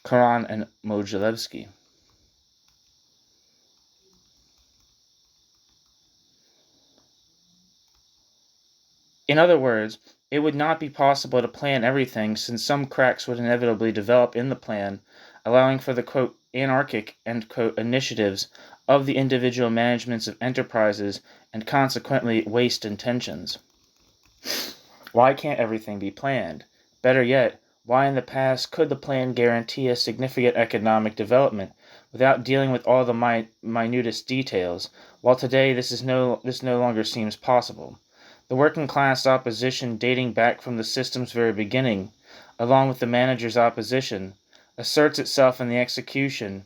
Carlo and Modzelewski. In other words, it would not be possible to plan everything, since some cracks would inevitably develop in the plan, allowing for the, quote, anarchic, end quote, initiatives of the individual managements of enterprises and consequently waste and tensions. Why can't everything be planned? Better yet, why in the past could the plan guarantee a significant economic development without dealing with all the minutest details, while today this no longer seems possible? The working class opposition, dating back from the system's very beginning, along with the manager's opposition, asserts itself in the execution,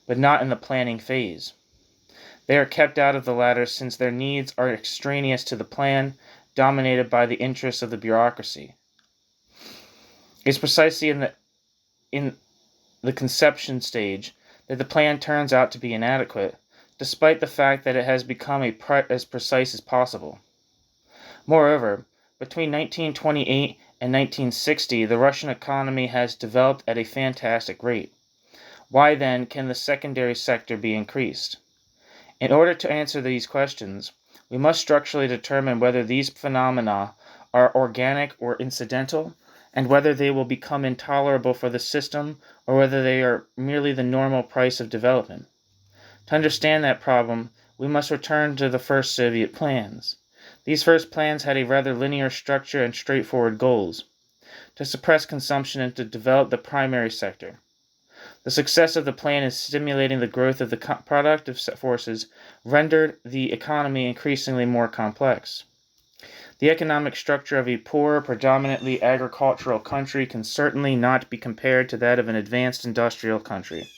but not in the planning phase. They are kept out of the latter since their needs are extraneous to the plan, dominated by the interests of the bureaucracy. It's precisely in the conception stage that the plan turns out to be inadequate, despite the fact that it has become as precise as possible. Moreover, between 1928 and 1960, the Russian economy has developed at a fantastic rate. Why then can the secondary sector be increased? In order to answer these questions, we must structurally determine whether these phenomena are organic or incidental, and whether they will become intolerable for the system, or whether they are merely the normal price of development. To understand that problem, we must return to the first Soviet plans. These first plans had a rather linear structure and straightforward goals: to suppress consumption and to develop the primary sector. The success of the plan in stimulating the growth of the productive forces rendered the economy increasingly more complex. The economic structure of a poor, predominantly agricultural country can certainly not be compared to that of an advanced industrial country.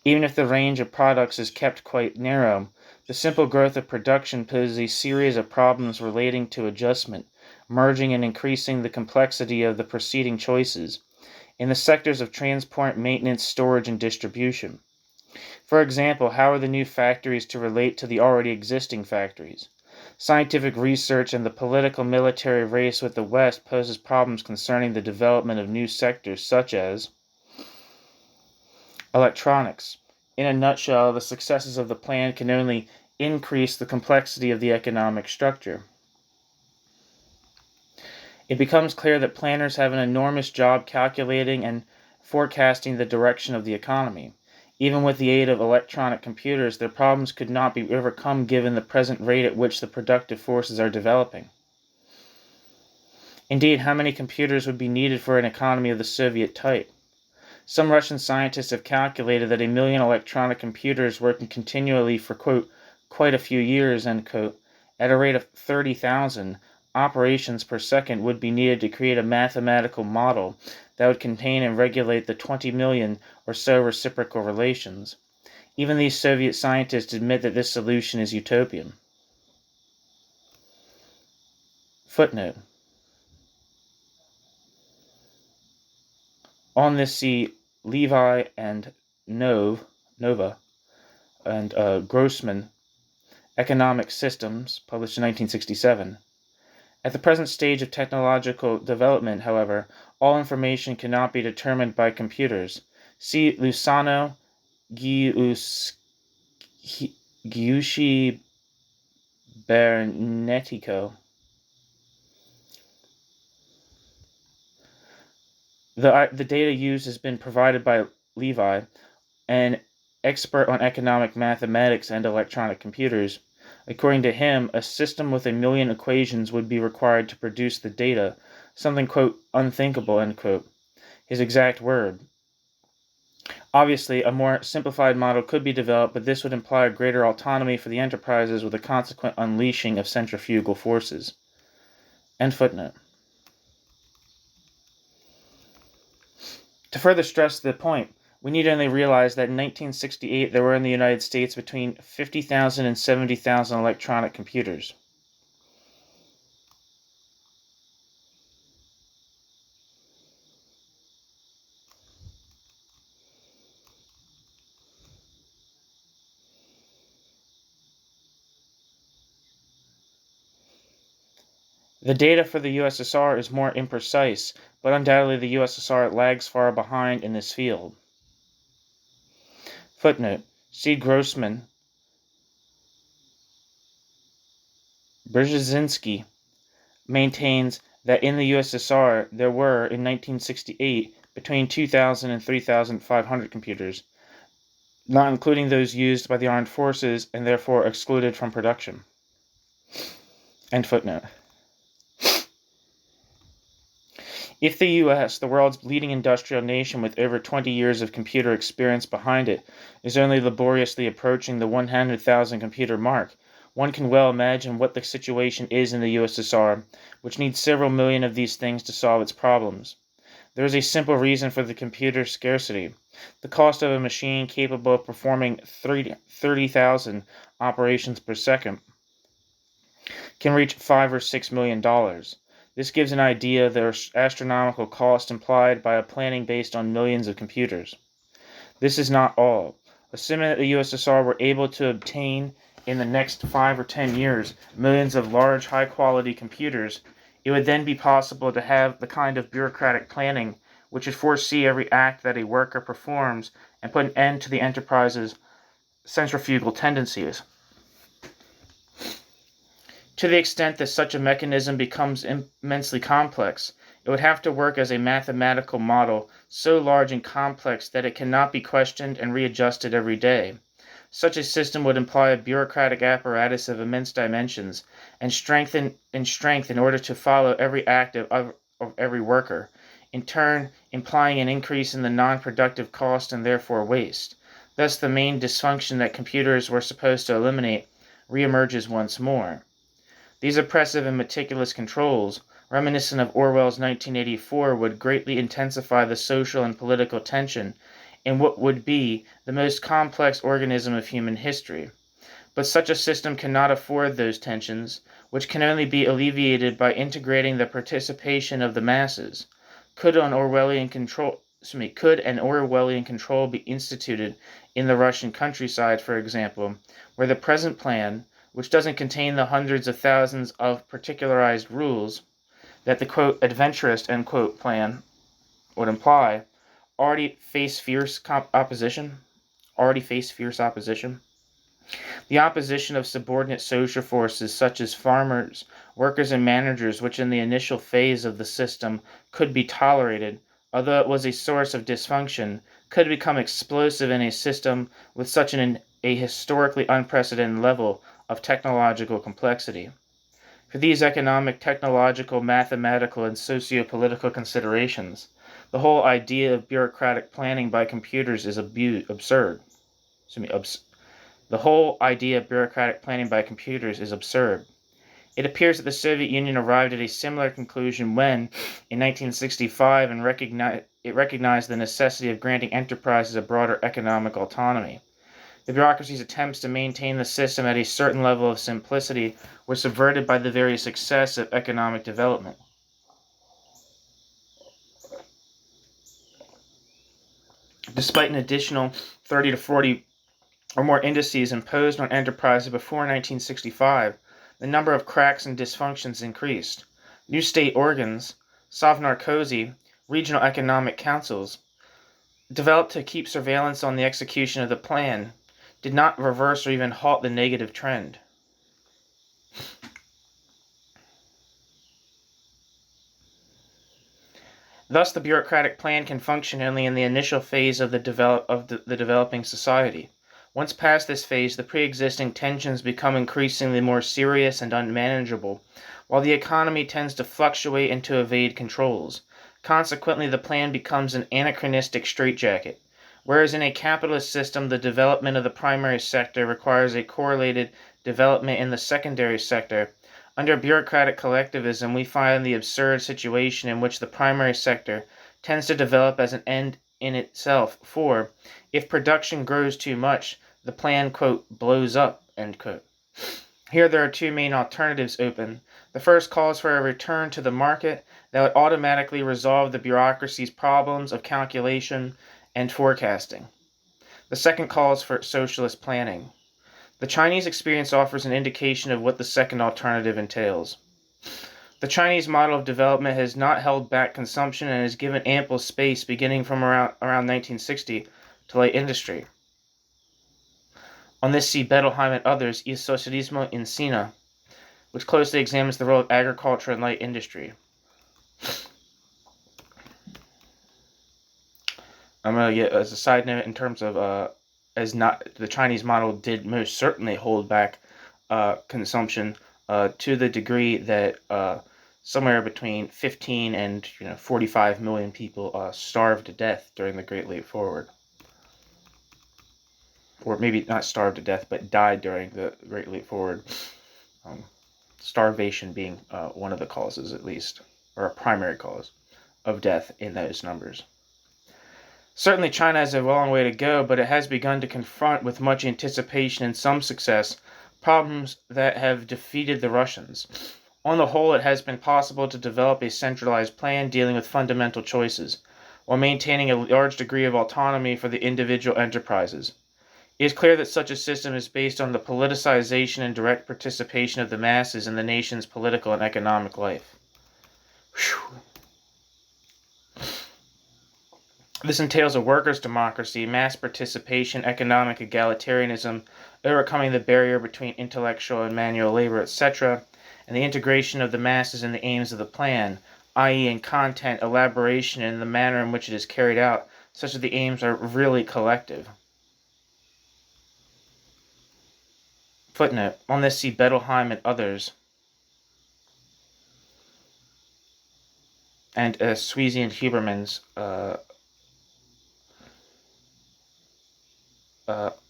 Even if the range of products is kept quite narrow, the simple growth of production poses a series of problems relating to adjustment, merging and increasing the complexity of the preceding choices, in the sectors of transport, maintenance, storage, and distribution. For example, how are the new factories to relate to the already existing factories? Scientific research and the political military race with the West poses problems concerning the development of new sectors such as electronics. In a nutshell, the successes of the plan can only increase the complexity of the economic structure. It becomes clear that planners have an enormous job calculating and forecasting the direction of the economy. Even with the aid of electronic computers, their problems could not be overcome given the present rate at which the productive forces are developing. Indeed, how many computers would be needed for an economy of the Soviet type? Some Russian scientists have calculated that 1 million electronic computers working continually for, quote, quite a few years, end quote, at a rate of 30,000 operations per second would be needed to create a mathematical model that would contain and regulate the 20 million or so reciprocal relations. Even these Soviet scientists admit that this solution is utopian. Footnote. On this, see Levi and Nova and Grossman, Economic Systems, published in 1967. At the present stage of technological development, however, all information cannot be determined by computers. See Lusano, Giusci Bernetico. The data used has been provided by Levi, an expert on economic mathematics and electronic computers. According to him, a system with 1 million equations would be required to produce the data, something, quote, unthinkable, end quote. His exact word. Obviously, a more simplified model could be developed, but this would imply a greater autonomy for the enterprises with a consequent unleashing of centrifugal forces. End footnote. To further stress the point, we need only realize that in 1968 there were in the United States between 50,000 and 70,000 electronic computers. The data for the USSR is more imprecise, but undoubtedly the USSR lags far behind in this field. Footnote. See Grossman, Brzezinski maintains that in the USSR there were, in 1968, between 2,000 and 3,500 computers, not including those used by the armed forces and therefore excluded from production. End footnote. If the U.S., the world's leading industrial nation with over 20 years of computer experience behind it, is only laboriously approaching the 100,000 computer mark, one can well imagine what the situation is in the USSR, which needs several million of these things to solve its problems. There is a simple reason for the computer scarcity. The cost of a machine capable of performing 30,000 operations per second can reach $5 or $6 million. This gives an idea of the astronomical cost implied by a planning based on millions of computers. This is not all. Assuming that the USSR were able to obtain in the next 5 or 10 years millions of large, high-quality computers, it would then be possible to have the kind of bureaucratic planning which would foresee every act that a worker performs and put an end to the enterprise's centrifugal tendencies. To the extent that such a mechanism becomes immensely complex, it would have to work as a mathematical model so large and complex that it cannot be questioned and readjusted every day. Such a system would imply a bureaucratic apparatus of immense dimensions and strength in order to follow every act of every worker, in turn implying an increase in the non-productive cost and therefore waste. Thus the main dysfunction that computers were supposed to eliminate reemerges once more. These oppressive and meticulous controls, reminiscent of Orwell's 1984, would greatly intensify the social and political tension in what would be the most complex organism of human history. But such a system cannot afford those tensions, which can only be alleviated by integrating the participation of the masses. Could an Orwellian control be instituted in the Russian countryside, for example, where the present plan, which doesn't contain the hundreds of thousands of particularized rules that the quote adventurist end quote plan would imply, already face fierce opposition. The opposition of subordinate social forces such as farmers, workers, and managers, which in the initial phase of the system could be tolerated, although it was a source of dysfunction, could become explosive in a system with such a historically unprecedented level of technological complexity. For these economic, technological, mathematical, and socio-political considerations, the whole idea of bureaucratic planning by computers is absurd. The whole idea of bureaucratic planning by computers is absurd. It appears that the Soviet Union arrived at a similar conclusion when, in 1965, it recognized the necessity of granting enterprises a broader economic autonomy. The bureaucracy's attempts to maintain the system at a certain level of simplicity were subverted by the very success of economic development. Despite an additional 30 to 40 or more indices imposed on enterprises before 1965, the number of cracks and dysfunctions increased. New state organs, Sovnarkozy, regional economic councils, developed to keep surveillance on the execution of the plan, did not reverse or even halt the negative trend. Thus, the bureaucratic plan can function only in the initial phase of the developing society. Once past this phase, the pre-existing tensions become increasingly more serious and unmanageable, while the economy tends to fluctuate and to evade controls. Consequently, the plan becomes an anachronistic straitjacket. Whereas in a capitalist system, the development of the primary sector requires a correlated development in the secondary sector, under bureaucratic collectivism, we find the absurd situation in which the primary sector tends to develop as an end in itself, for, if production grows too much, the plan, quote, blows up, end quote. Here there are two main alternatives open. The first calls for a return to the market that would automatically resolve the bureaucracy's problems of calculation and forecasting. The second calls for socialist planning. The Chinese experience offers an indication of what the second alternative entails. The Chinese model of development has not held back consumption and has given ample space beginning from around 1960 to light industry. On this see Bettelheim and others, Il Socialismo in Sina, which closely examines the role of agriculture and light industry. I'm going to get, as a side note, in terms of, the Chinese model did most certainly hold back consumption to the degree that somewhere between 15 and 45 million people starved to death during the Great Leap Forward. Or maybe not starved to death, but died during the Great Leap Forward. Starvation being one of the causes, at least, or a primary cause of death in those numbers. Certainly China has a long way to go, but it has begun to confront with much anticipation and some success problems that have defeated the Russians. On the whole, it has been possible to develop a centralized plan dealing with fundamental choices, while maintaining a large degree of autonomy for the individual enterprises. It is clear that such a system is based on the politicization and direct participation of the masses in the nation's political and economic life. Whew. This entails a workers' democracy, mass participation, economic egalitarianism, overcoming the barrier between intellectual and manual labor, etc., and the integration of the masses in the aims of the plan, i.e. in content, elaboration, and the manner in which it is carried out, such that the aims are really collective. Footnote. On this see Bettelheim and others. And Sweezy and Huberman's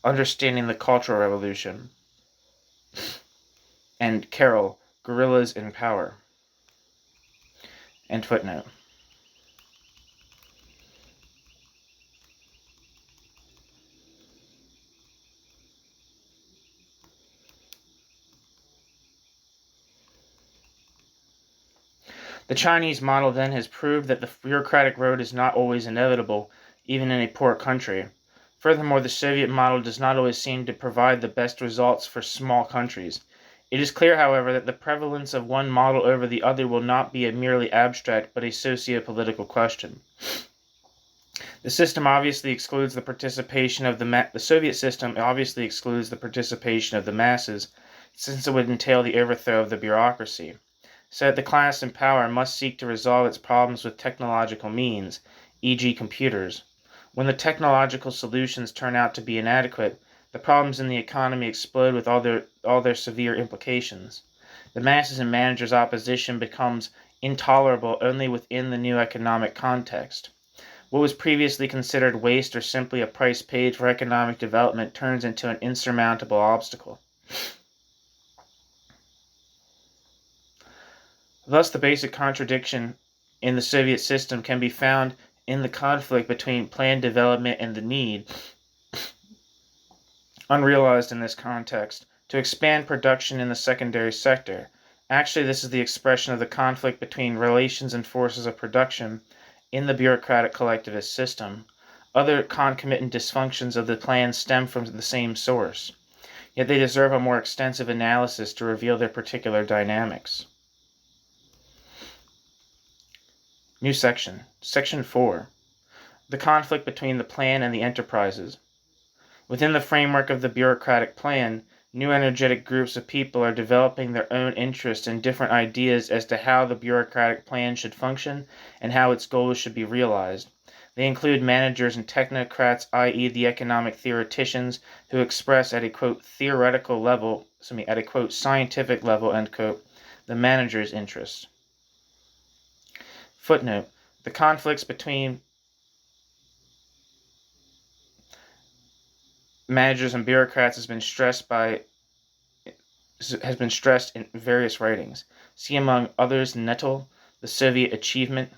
Understanding the Cultural Revolution. And Carol, Guerrillas in Power. End footnote. The Chinese model then has proved that the bureaucratic road is not always inevitable, even in a poor country. Furthermore, the Soviet model does not always seem to provide the best results for small countries. It is clear, however, that the prevalence of one model over the other will not be a merely abstract but a socio-political question. The system obviously excludes the participation of the Soviet system obviously excludes the participation of the masses, since it would entail the overthrow of the bureaucracy. So that the class in power must seek to resolve its problems with technological means, e.g. computers. When the technological solutions turn out to be inadequate, the problems in the economy explode with all their severe implications. The masses and managers' opposition becomes intolerable only within the new economic context. What was previously considered waste or simply a price paid for economic development turns into an insurmountable obstacle. Thus, the basic contradiction in the Soviet system can be found in the conflict between planned development and the need, unrealized in this context, to expand production in the secondary sector. Actually, this is the expression of the conflict between relations and forces of production in the bureaucratic collectivist system. Other concomitant dysfunctions of the plan stem from the same source, yet they deserve a more extensive analysis to reveal their particular dynamics. New section. Section 4. The conflict between the plan and the enterprises. Within the framework of the bureaucratic plan, new energetic groups of people are developing their own interests and different ideas as to how the bureaucratic plan should function and how its goals should be realized. They include managers and technocrats, i.e. the economic theoreticians, who express at a, quote, theoretical level, at a, quote, scientific level, end quote, the manager's interests. Footnote. The conflicts between managers and bureaucrats has been stressed in various writings. See among others Nettle, the Soviet Achievement.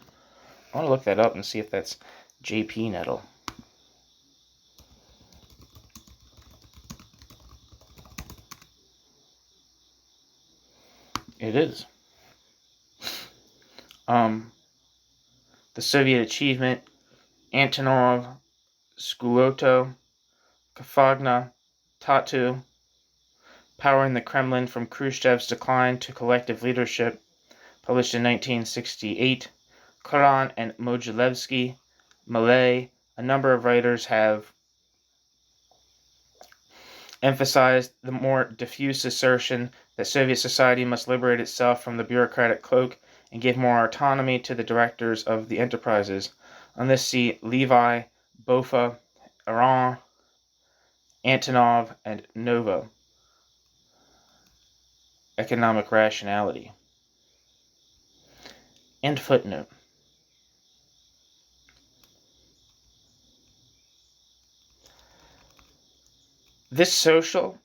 I want to look that up and see if that's J.P. Nettle. It is. The Soviet Achievement, Antonov, Skuloto, Kafagna, Tatu, Power in the Kremlin from Khrushchev's Decline to Collective Leadership, published in 1968, Karan and Mogilevsky, Malay. A number of writers have emphasized the more diffuse assertion that Soviet society must liberate itself from the bureaucratic cloak and give more autonomy to the directors of the enterprises. On this see Levi, Bofa, Aran, Antonov, and Nova. Economic Rationality. End footnote. This social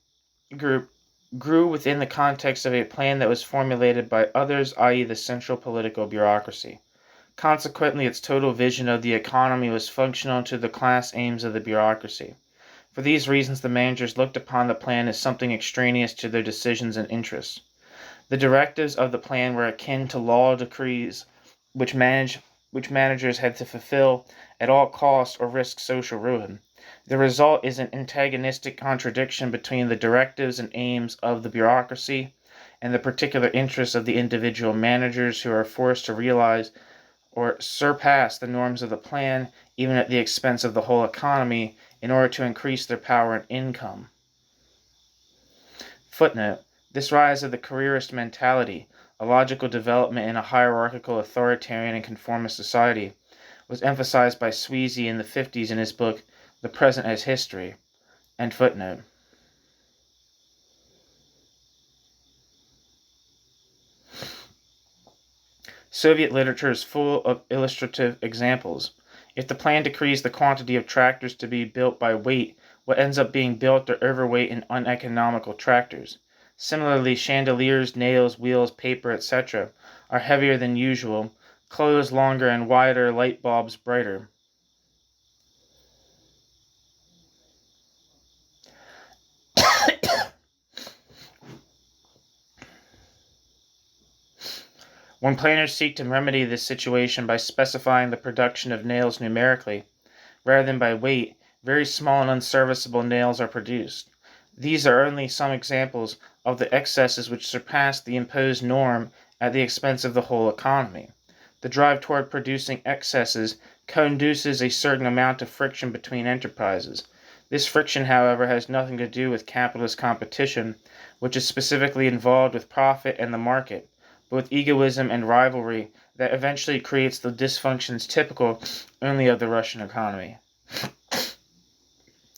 group grew within the context of a plan that was formulated by others, i.e. the central political bureaucracy. Consequently, its total vision of the economy was functional to the class aims of the bureaucracy. For these reasons, the managers looked upon the plan as something extraneous to their decisions and interests. The directives of the plan were akin to law decrees which managers had to fulfill at all costs or risk social ruin. The result is an antagonistic contradiction between the directives and aims of the bureaucracy and the particular interests of the individual managers, who are forced to realize or surpass the norms of the plan, even at the expense of the whole economy, in order to increase their power and income. Footnote. This rise of the careerist mentality, a logical development in a hierarchical, authoritarian, and conformist society, was emphasized by Sweezy in the 50s in his book, The Present as History. End footnote. Soviet literature is full of illustrative examples. If the plan decrees the quantity of tractors to be built by weight, what ends up being built are overweight and uneconomical tractors. Similarly, chandeliers, nails, wheels, paper, etc. are heavier than usual, clothes longer and wider, light bulbs brighter. When planners seek to remedy this situation by specifying the production of nails numerically, rather than by weight, very small and unserviceable nails are produced. These are only some examples of the excesses which surpass the imposed norm at the expense of the whole economy. The drive toward producing excesses conduces a certain amount of friction between enterprises. This friction, however, has nothing to do with capitalist competition, which is specifically involved with profit and the market, but with egoism and rivalry that eventually creates the dysfunctions typical only of the Russian economy.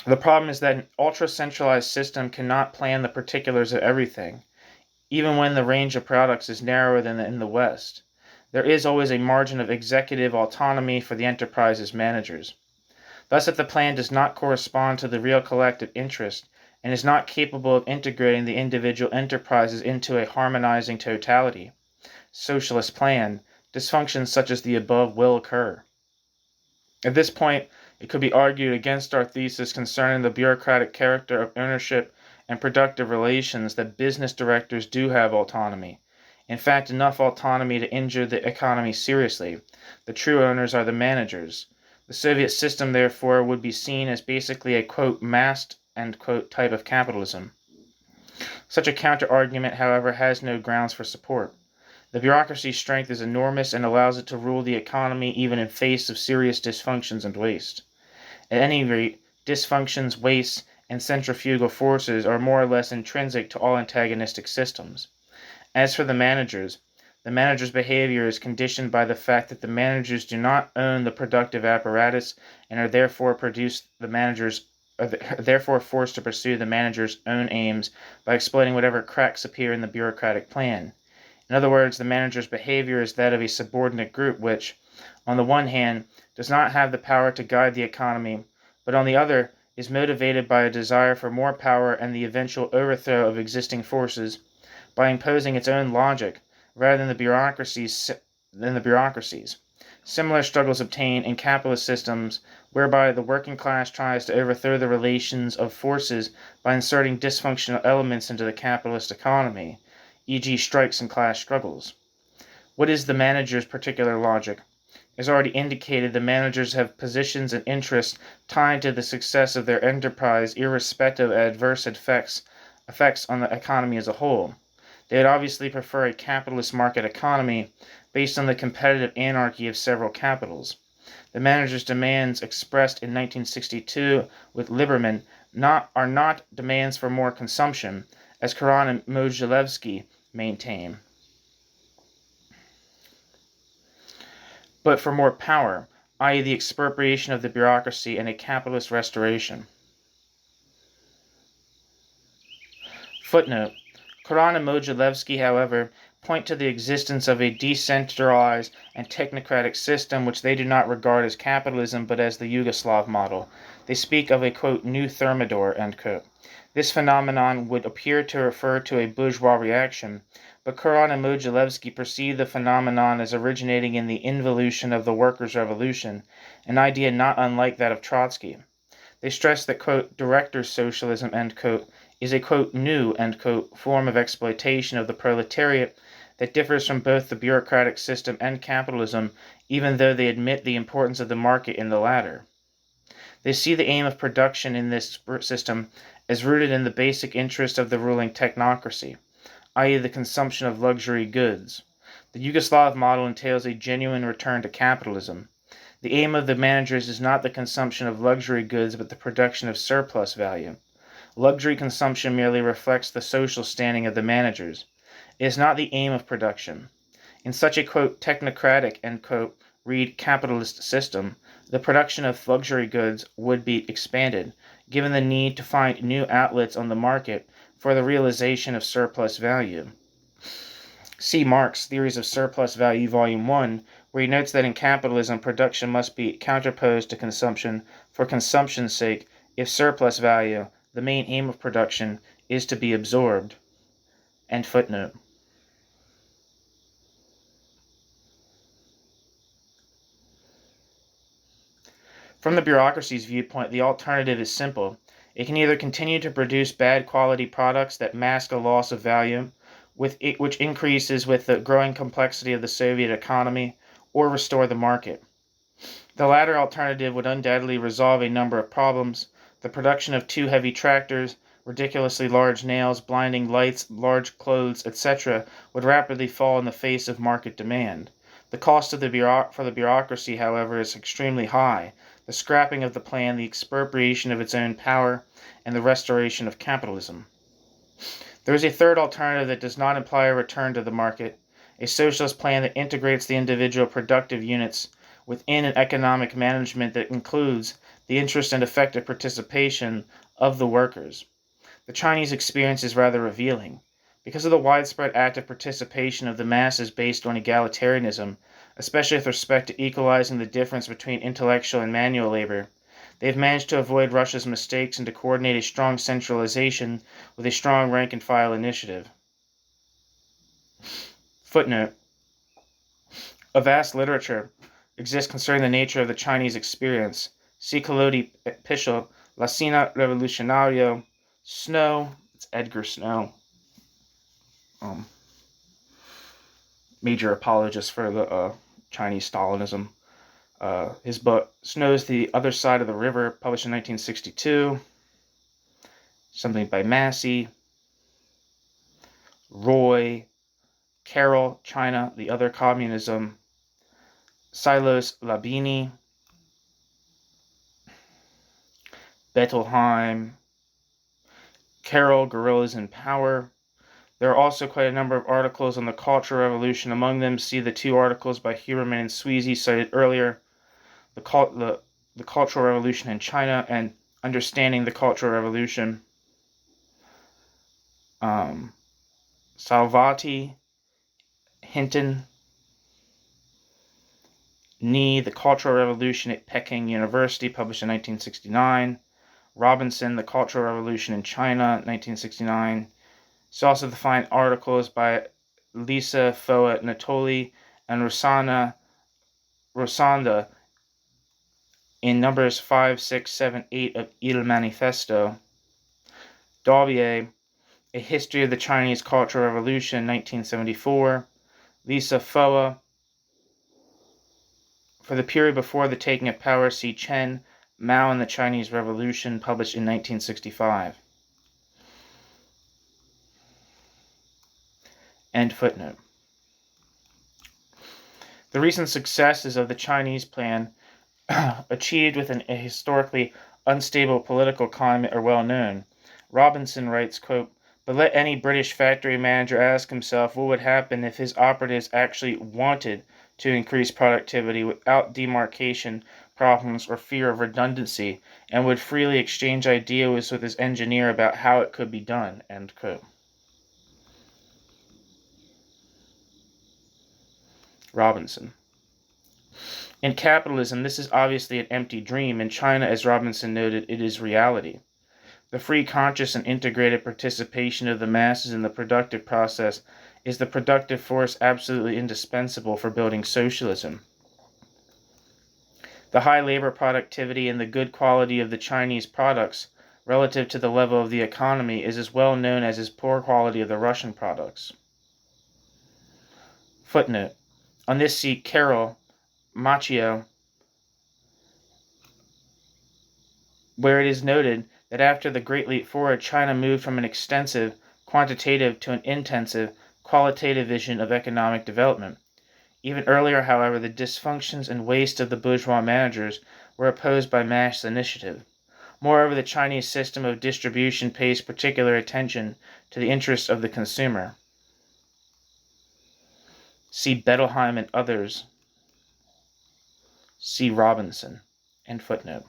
The problem is that an ultra-centralized system cannot plan the particulars of everything, even when the range of products is narrower than in the West. There is always a margin of executive autonomy for the enterprise's managers. Thus, if the plan does not correspond to the real collective interest and is not capable of integrating the individual enterprises into a harmonizing totality, socialist plan, dysfunctions such as the above will occur. At this point, it could be argued against our thesis concerning the bureaucratic character of ownership and productive relations that business directors do have autonomy. In fact, enough autonomy to injure the economy seriously. The true owners are the managers. The Soviet system, therefore, would be seen as basically a, quote, masked, end quote, type of capitalism. Such a counter-argument, however, has no grounds for support. The bureaucracy's strength is enormous and allows it to rule the economy even in face of serious dysfunctions and waste. At any rate, dysfunctions, wastes, and centrifugal forces are more or less intrinsic to all antagonistic systems. As for the managers' behavior is conditioned by the fact that the managers do not own the productive apparatus and are therefore forced to pursue the manager's own aims by exploiting whatever cracks appear in the bureaucratic plan. In other words, the manager's behavior is that of a subordinate group which, on the one hand, does not have the power to guide the economy, but on the other is motivated by a desire for more power and the eventual overthrow of existing forces by imposing its own logic rather than the bureaucracies. Similar struggles obtain in capitalist systems whereby the working class tries to overthrow the relations of forces by inserting dysfunctional elements into the capitalist economy, e.g. strikes and class struggles. What is the manager's particular logic? As already indicated, the managers have positions and interests tied to the success of their enterprise irrespective of adverse effects on the economy as a whole. They would obviously prefer a capitalist market economy based on the competitive anarchy of several capitals. The managers' demands expressed in 1962 with Lieberman are not demands for more consumption, as Karan and Mogilevsky maintain, but for more power, i.e. the expropriation of the bureaucracy and a capitalist restoration. Footnote: Karan and Mogilevsky, however, point to the existence of a decentralized and technocratic system which they do not regard as capitalism but as the Yugoslav model. They speak of a, quote, new thermidor, end quote. This phenomenon would appear to refer to a bourgeois reaction, but Karan and Mogilevsky perceive the phenomenon as originating in the involution of the workers' revolution, an idea not unlike that of Trotsky. They stress that, quote, director's socialism, end quote, is a, quote, new, end quote, form of exploitation of the proletariat that differs from both the bureaucratic system and capitalism, even though they admit the importance of the market in the latter. They see the aim of production in this system as rooted in the basic interest of the ruling technocracy, i.e. the consumption of luxury goods. The Yugoslav model entails a genuine return to capitalism. The aim of the managers is not the consumption of luxury goods but the production of surplus value. Luxury consumption merely reflects the social standing of the managers. It is not the aim of production. In such a, quote, technocratic, end quote, read capitalist system, the production of luxury goods would be expanded, given the need to find new outlets on the market for the realization of surplus value. See Marx' Theories of Surplus Value, Volume 1, where he notes that in capitalism, production must be counterposed to consumption for consumption's sake if surplus value, the main aim of production, is to be absorbed. End footnote. From the bureaucracy's viewpoint, the alternative is simple. It can either continue to produce bad quality products that mask a loss of value, which increases with the growing complexity of the Soviet economy, or restore the market. The latter alternative would undoubtedly resolve a number of problems. The production of too heavy tractors, ridiculously large nails, blinding lights, large clothes, etc., would rapidly fall in the face of market demand. The cost of for the bureaucracy, however, is extremely high. The scrapping of the plan, the expropriation of its own power, and the restoration of capitalism. There is a third alternative that does not imply a return to the market, a socialist plan that integrates the individual productive units within an economic management that includes the interest and effective participation of the workers. The Chinese experience is rather revealing. Because of the widespread active participation of the masses based on egalitarianism, especially with respect to equalizing the difference between intellectual and manual labor, they have managed to avoid Russia's mistakes and to coordinate a strong centralization with a strong rank-and-file initiative. Footnote. A vast literature exists concerning the nature of the Chinese experience. See Collodi Pischel, La Cena Revolucionario, Snow, it's Edgar Snow, major apologist for the Chinese Stalinism. His book, Snow's The Other Side of the River, published in 1962. Something by Massey, Roy, Carol, China, The Other Communism, Silos Labini, Bettelheim, Carol, Guerrillas in Power. There are also quite a number of articles on the Cultural Revolution. Among them, see the two articles by Huberman and Sweezy cited earlier, the Cultural Revolution in China and Understanding the Cultural Revolution. Salvati, Hinton, Ni, The Cultural Revolution at Peking University, published in 1969. Robinson, The Cultural Revolution in China, 1969. See also the fine articles by Lisa Foa Natoli and Rosanda in numbers 5, 6, 7, 8 of Il Manifesto. Daubier, A History of the Chinese Cultural Revolution, 1974. Lisa Foa, For the Period Before the Taking of Power, see Chen, Mao and the Chinese Revolution, published in 1965. End footnote. The recent successes of the Chinese plan achieved within a historically unstable political climate are well known. Robinson writes, quote, but let any British factory manager ask himself what would happen if his operatives actually wanted to increase productivity without demarcation problems or fear of redundancy, and would freely exchange ideas with his engineer about how it could be done, end quote. Robinson. In capitalism, this is obviously an empty dream. In China, as Robinson noted, it is reality. The free, conscious, and integrated participation of the masses in the productive process is the productive force absolutely indispensable for building socialism. The high labor productivity and the good quality of the Chinese products relative to the level of the economy is as well known as its poor quality of the Russian products. Footnote. On this see Carol, Macchio, where it is noted that after the Great Leap Forward, China moved from an extensive, quantitative to an intensive, qualitative vision of economic development. Even earlier, however, the dysfunctions and waste of the bourgeois managers were opposed by mass initiative. Moreover, the Chinese system of distribution pays particular attention to the interests of the consumer. See Bettelheim and others. See Robinson. End footnote.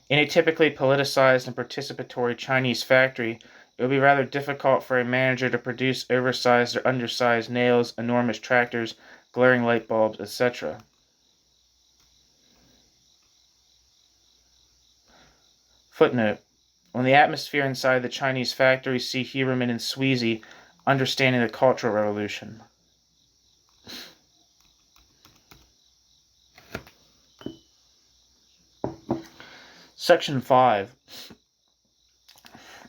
In a typically politicized and participatory Chinese factory, it would be rather difficult for a manager to produce oversized or undersized nails, enormous tractors, glaring light bulbs, etc. Footnote. On the atmosphere inside the Chinese factory, see Huberman and Sweezy, Understanding the Cultural Revolution. Section 5.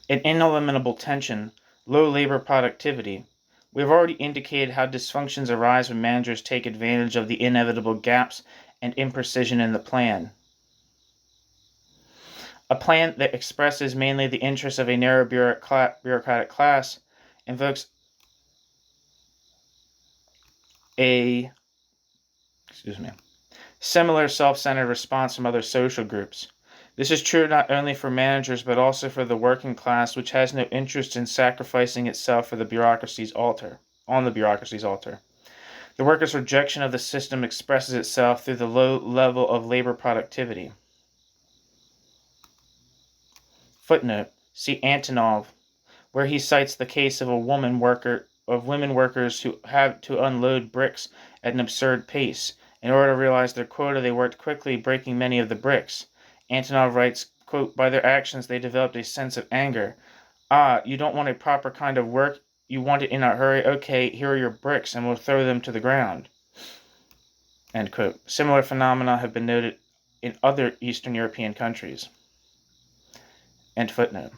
An ineliminable tension, low labor productivity, We have already indicated how dysfunctions arise when managers take advantage of the inevitable gaps and imprecision in the plan. A plan that expresses mainly the interests of a narrow bureaucratic class invokes a similar self-centered response from other social groups. This is true not only for managers but also for the working class, which has no interest in sacrificing itself for the bureaucracy's altar. The workers' rejection of the system expresses itself through the low level of labor productivity. Footnote: see Antonov, where he cites the case of women workers who have to unload bricks at an absurd pace. In order to realize their quota, they worked quickly, breaking many of the bricks. Antonov writes, quote, by their actions they developed a sense of anger. Ah, you don't want a proper kind of work? You want it in a hurry? Okay, here are your bricks, and we'll throw them to the ground. End quote. Similar phenomena have been noted in other Eastern European countries. End footnote.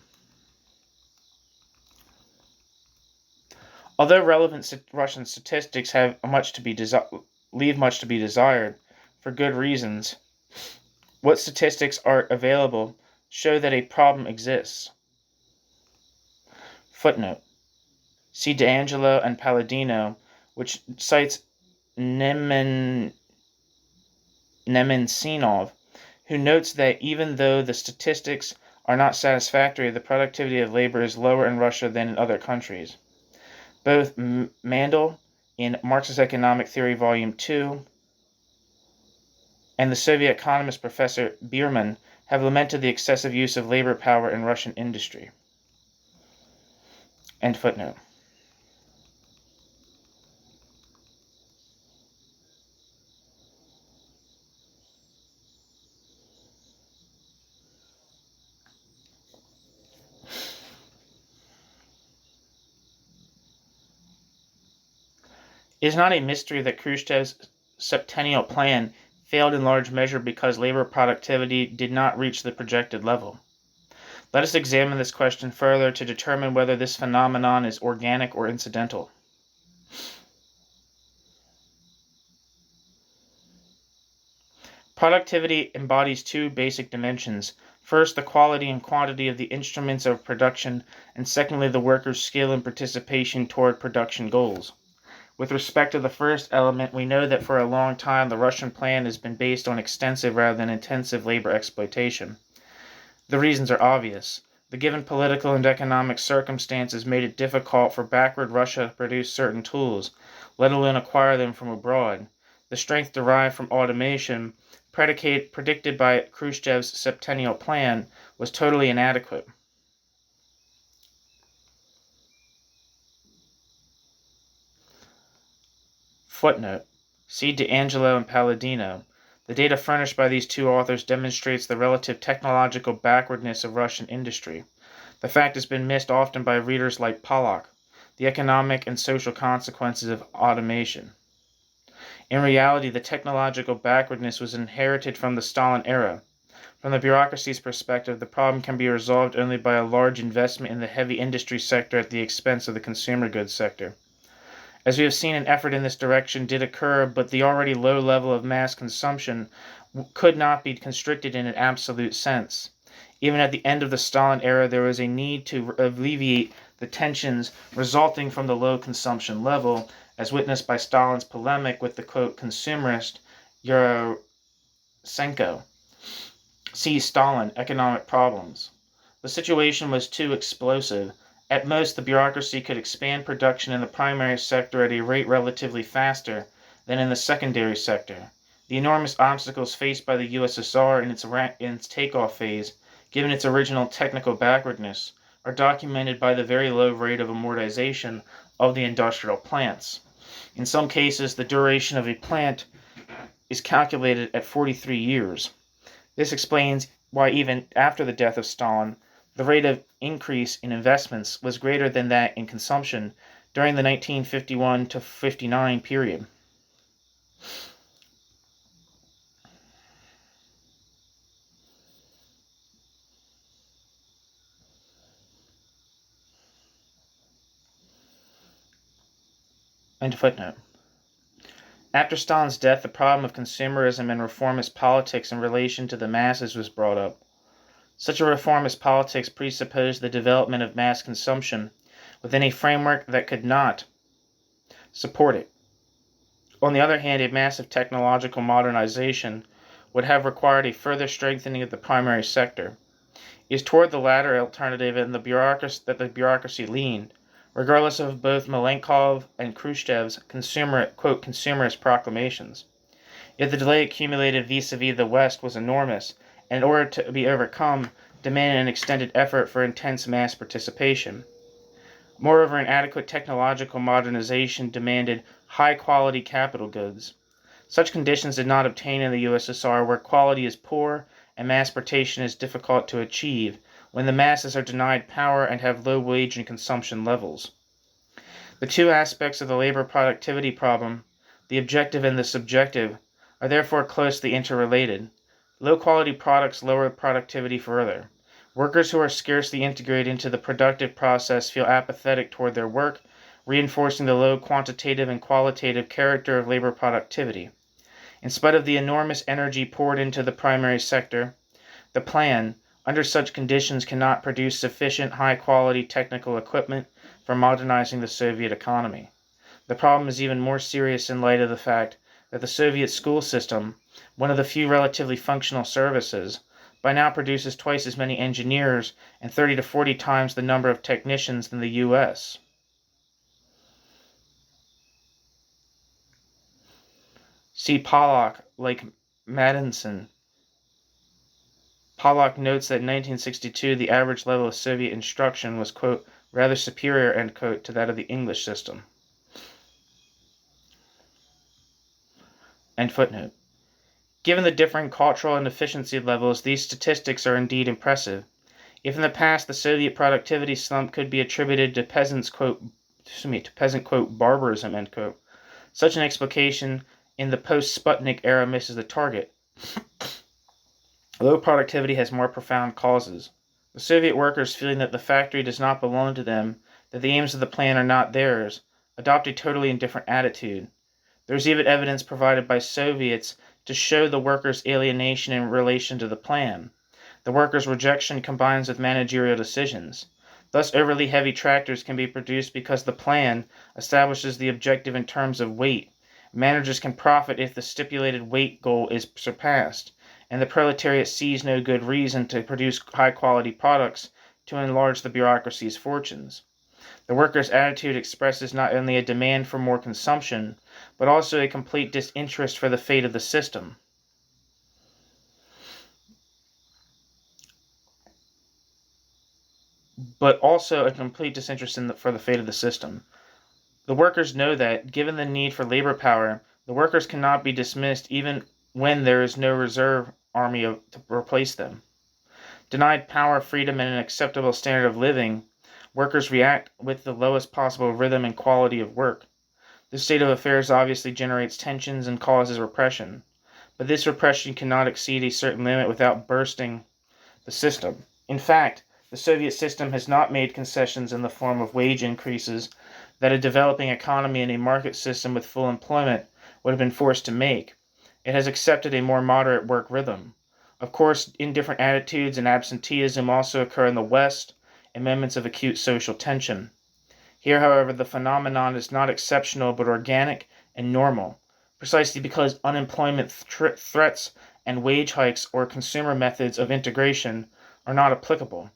Although relevant Russian statistics leave much to be desired, for good reasons, what statistics are available show that a problem exists. Footnote: see D'Angelo and Palladino, which cites Nemensinov, who notes that even though the statistics are not satisfactory, the productivity of labor is lower in Russia than in other countries. Both Mandel in Marxist Economic Theory, Volume 2, and the Soviet economist Professor Bierman have lamented the excessive use of labor power in Russian industry. End footnote. It is not a mystery that Khrushchev's septennial plan failed in large measure because labor productivity did not reach the projected level. Let us examine this question further to determine whether this phenomenon is organic or incidental. Productivity embodies two basic dimensions. First, the quality and quantity of the instruments of production, and secondly, the workers' skill and participation toward production goals. With respect to the first element, we know that for a long time the Russian plan has been based on extensive rather than intensive labor exploitation. The reasons are obvious. The given political and economic circumstances made it difficult for backward Russia to produce certain tools, let alone acquire them from abroad. The strength derived from automation, predicted by Khrushchev's septennial plan, was totally inadequate. Footnote: see D'Angelo and Palladino. The data furnished by these two authors demonstrates the relative technological backwardness of Russian industry. The fact has been missed often by readers like Pollack, the economic and social consequences of automation. In reality, the technological backwardness was inherited from the Stalin era. From the bureaucracy's perspective, the problem can be resolved only by a large investment in the heavy industry sector at the expense of the consumer goods sector. As we have seen, an effort in this direction did occur, but the already low level of mass consumption could not be constricted in an absolute sense. Even at the end of the Stalin era, there was a need to alleviate the tensions resulting from the low consumption level, as witnessed by Stalin's polemic with the, quote, consumerist Yurosenko. See Stalin, Economic Problems. The situation was too explosive. At most, the bureaucracy could expand production in the primary sector at a rate relatively faster than in the secondary sector. The enormous obstacles faced by the USSR in its takeoff phase, given its original technical backwardness, are documented by the very low rate of amortization of the industrial plants. In some cases, the duration of a plant is calculated at 43 years. This explains why even after the death of Stalin, the rate of increase in investments was greater than that in consumption during the 1951 to 59 period. End footnote. After Stalin's death, the problem of consumerism and reformist politics in relation to the masses was brought up. Such a reformist politics presupposed the development of mass consumption within a framework that could not support it. On the other hand, a massive technological modernization would have required a further strengthening of the primary sector. It is toward the latter alternative that the bureaucracy leaned, regardless of both Malenkov and Khrushchev's consumerist proclamations. Yet the delay accumulated vis-a-vis the West was enormous, and in order to be overcome, demanded an extended effort for intense mass participation. Moreover, an adequate technological modernization demanded high-quality capital goods. Such conditions did not obtain in the USSR, where quality is poor and mass participation is difficult to achieve, when the masses are denied power and have low wage and consumption levels. The two aspects of the labor productivity problem, the objective and the subjective, are therefore closely interrelated. Low-quality products lower productivity further. Workers who are scarcely integrated into the productive process feel apathetic toward their work, reinforcing the low quantitative and qualitative character of labor productivity. In spite of the enormous energy poured into the primary sector, the plan, under such conditions, cannot produce sufficient high-quality technical equipment for modernizing the Soviet economy. The problem is even more serious in light of the fact that the Soviet school system, one of the few relatively functional services, by now produces twice as many engineers and 30 to 40 times the number of technicians than the U.S. See Pollock, like Madison. Pollock notes that in 1962 the average level of Soviet instruction was, quote, rather superior, end quote, to that of the English system. End footnote. Given the differing cultural and efficiency levels, these statistics are indeed impressive. If in the past the Soviet productivity slump could be attributed to peasant, quote, barbarism, end quote, such an explication in the post-Sputnik era misses the target. Low productivity has more profound causes. The Soviet workers, feeling that the factory does not belong to them, that the aims of the plan are not theirs, adopt a totally indifferent attitude. There is even evidence provided by Soviets to show the workers' alienation in relation to the plan. The workers' rejection combines with managerial decisions. Thus, overly heavy tractors can be produced because the plan establishes the objective in terms of weight. Managers can profit if the stipulated weight goal is surpassed, and the proletariat sees no good reason to produce high-quality products to enlarge the bureaucracy's fortunes. The workers' attitude expresses not only a demand for more consumption, but also a complete disinterest for the fate of the system. For the fate of the system. The workers know that, given the need for labor power, the workers cannot be dismissed even when there is no reserve army to replace them. Denied power, freedom, and an acceptable standard of living, workers react with the lowest possible rhythm and quality of work. This state of affairs obviously generates tensions and causes repression, but this repression cannot exceed a certain limit without bursting the system. In fact, the Soviet system has not made concessions in the form of wage increases that a developing economy and a market system with full employment would have been forced to make. It has accepted a more moderate work rhythm. Of course, indifferent attitudes and absenteeism also occur in the West, in moments of acute social tension. Here, however, the phenomenon is not exceptional but organic and normal, precisely because unemployment threats and wage hikes or consumer methods of integration are not applicable.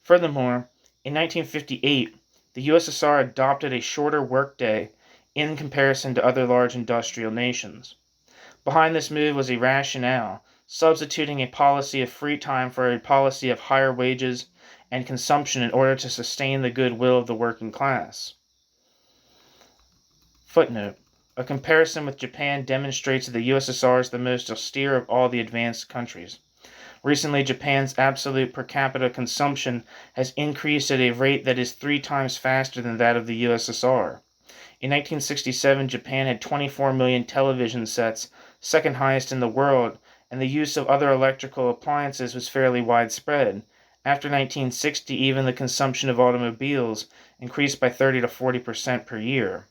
Furthermore, in 1958, the USSR adopted a shorter workday in comparison to other large industrial nations. Behind this move was a rationale, substituting a policy of free time for a policy of higher wages and consumption in order to sustain the goodwill of the working class. Footnote. A comparison with Japan demonstrates that the USSR is the most austere of all the advanced countries. Recently, Japan's absolute per capita consumption has increased at a rate that is 3 times faster than that of the USSR. In 1967, Japan had 24 million television sets, second highest in the world, and the use of other electrical appliances was fairly widespread. After 1960, even the consumption of automobiles increased by 30 to 40% per year.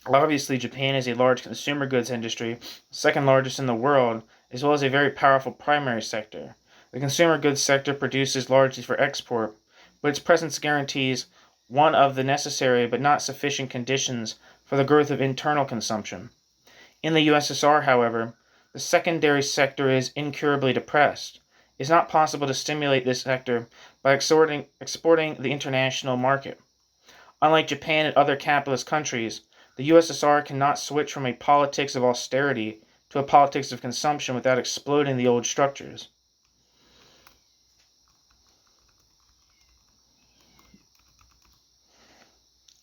Obviously, Japan is a large consumer goods industry, second largest in the world, as well as a very powerful primary sector. The consumer goods sector produces largely for export, but its presence guarantees one of the necessary but not sufficient conditions for the growth of internal consumption. In the USSR, however, the secondary sector is incurably depressed. It is not possible to stimulate this sector by exporting the international market. Unlike Japan and other capitalist countries, the USSR cannot switch from a politics of austerity to a politics of consumption without exploding the old structures.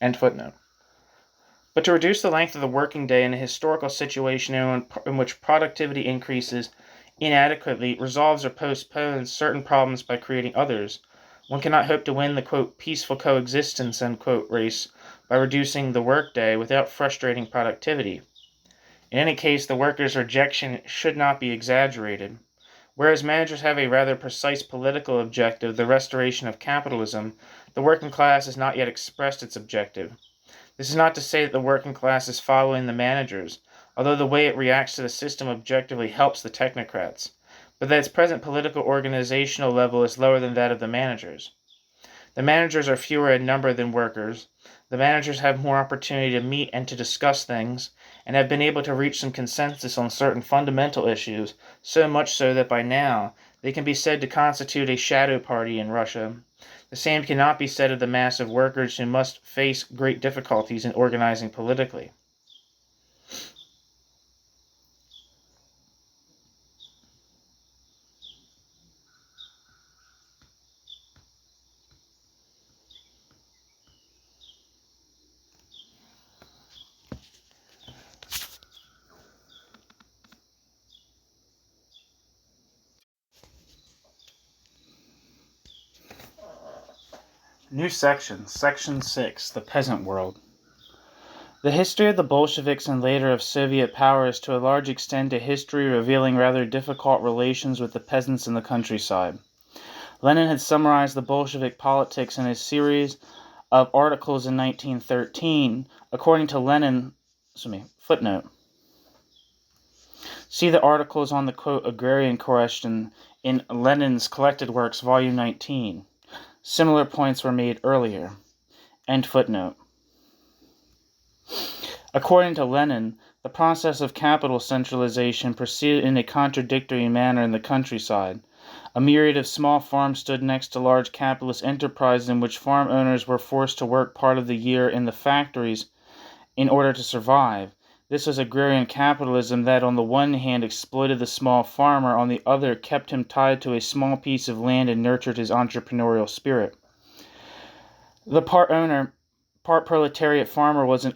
End footnote. But to reduce the length of the working day in a historical situation in which productivity increases inadequately, resolves or postpones certain problems by creating others, one cannot hope to win the quote, peaceful coexistence unquote, race by reducing the workday without frustrating productivity. In any case, the workers' rejection should not be exaggerated. Whereas managers have a rather precise political objective, the restoration of capitalism, the working class has not yet expressed its objective. This is not to say that the working class is following the managers, although the way it reacts to the system objectively helps the technocrats, but that its present political organizational level is lower than that of the managers. The managers are fewer in number than workers. The managers have more opportunity to meet and to discuss things, and have been able to reach some consensus on certain fundamental issues, so much so that by now they can be said to constitute a shadow party in Russia. The same cannot be said of the mass of workers who must face great difficulties in organizing politically. New section, Section 6, The Peasant World. The history of the Bolsheviks and later of Soviet power is to a large extent a history revealing rather difficult relations with the peasants in the countryside. Lenin had summarized the Bolshevik politics in a series of articles in 1913. According to Lenin, footnote. See the articles on the quote agrarian question in Lenin's collected works, volume 19. Similar points were made earlier. End footnote. According to Lenin, the process of capital centralization proceeded in a contradictory manner in the countryside. A myriad of small farms stood next to large capitalist enterprises in which farm owners were forced to work part of the year in the factories in order to survive. This was agrarian capitalism that on the one hand exploited the small farmer, on the other kept him tied to a small piece of land and nurtured his entrepreneurial spirit. The part owner, part proletariat farmer was an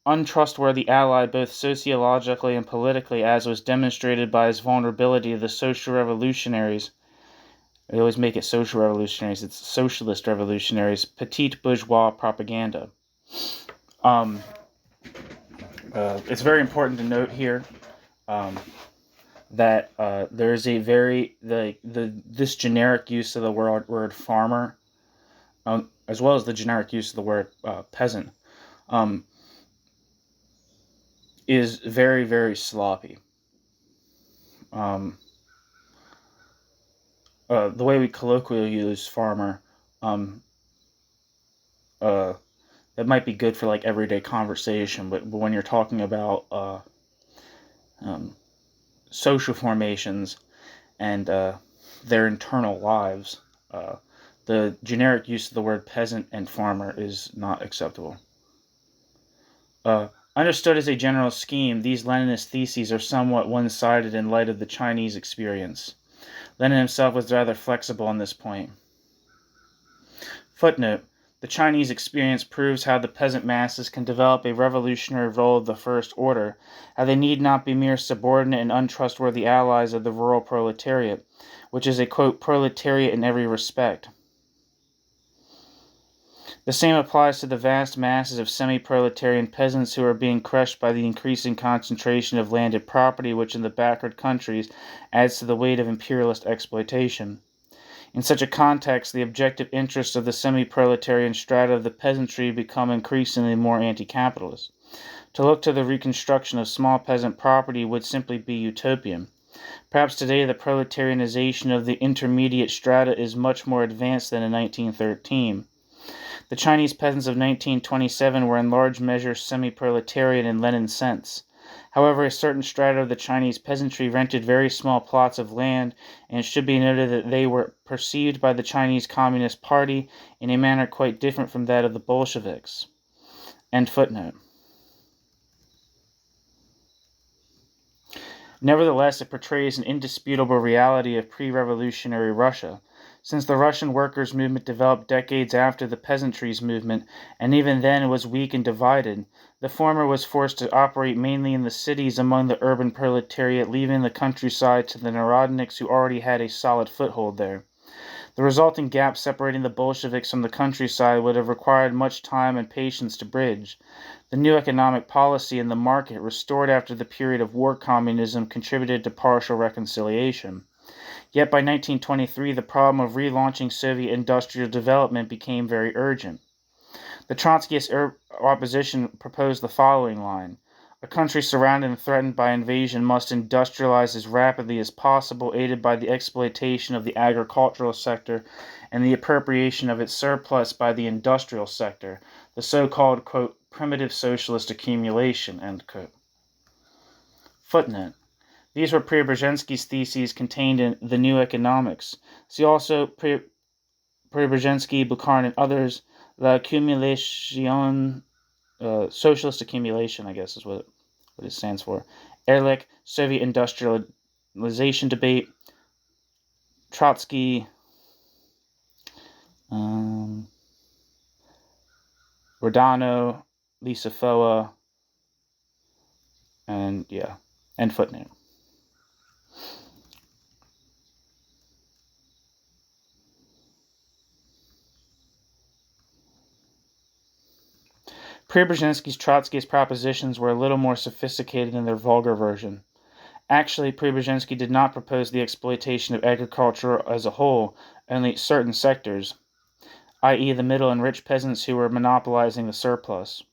untrustworthy ally both sociologically and politically, as was demonstrated by his vulnerability to the social revolutionaries. They always make it social revolutionaries, it's socialist revolutionaries, petite bourgeois propaganda. It's very important to note here that there's a very this generic use of the word farmer, as well as the generic use of the word peasant, is very, very sloppy. The way we colloquially use farmer, that might be good for like everyday conversation, but when you're talking about social formations and their internal lives, the generic use of the word peasant and farmer is not acceptable. Understood as a general scheme, these Leninist theses are somewhat one-sided in light of the Chinese experience. Lenin himself was rather flexible on this point. Footnote. The Chinese experience proves how the peasant masses can develop a revolutionary role of the first order, how they need not be mere subordinate and untrustworthy allies of the rural proletariat, which is a, quote, proletariat in every respect. The same applies to the vast masses of semi-proletarian peasants who are being crushed by the increasing concentration of landed property, which in the backward countries adds to the weight of imperialist exploitation. In such a context, the objective interests of the semi-proletarian strata of the peasantry become increasingly more anti-capitalist. To look to the reconstruction of small peasant property would simply be utopian. Perhaps today the proletarianization of the intermediate strata is much more advanced than in 1913. The Chinese peasants of 1927 were in large measure semi-proletarian in Lenin's sense. However, a certain strata of the Chinese peasantry rented very small plots of land, and it should be noted that they were perceived by the Chinese Communist Party in a manner quite different from that of the Bolsheviks. End footnote. Nevertheless, it portrays an indisputable reality of pre-revolutionary Russia. Since the Russian workers' movement developed decades after the peasantry's movement, and even then it was weak and divided, the former was forced to operate mainly in the cities among the urban proletariat, leaving the countryside to the Narodniks who already had a solid foothold there. The resulting gap separating the Bolsheviks from the countryside would have required much time and patience to bridge. The new economic policy and the market, restored after the period of war communism, contributed to partial reconciliation. Yet by 1923, the problem of relaunching Soviet industrial development became very urgent. The Trotskyist opposition proposed the following line: a country surrounded and threatened by invasion must industrialize as rapidly as possible, aided by the exploitation of the agricultural sector and the appropriation of its surplus by the industrial sector, the so-called, quote, primitive socialist accumulation, end quote. Footnote. These were Preobrazhensky's theses contained in The New Economics. See also Preobrazhensky, Bukharin, and others, l'accumulation, socialist accumulation, I guess is what it stands for. Ehrlich, Soviet industrialization debate. Trotsky, Rodano, Lisa Foa, and yeah, end footnote. Preobrazhensky's Trotskyist propositions were a little more sophisticated in their vulgar version. Actually, Preobrazhensky did not propose the exploitation of agriculture as a whole, only certain sectors, i.e. the middle and rich peasants who were monopolizing the surplus.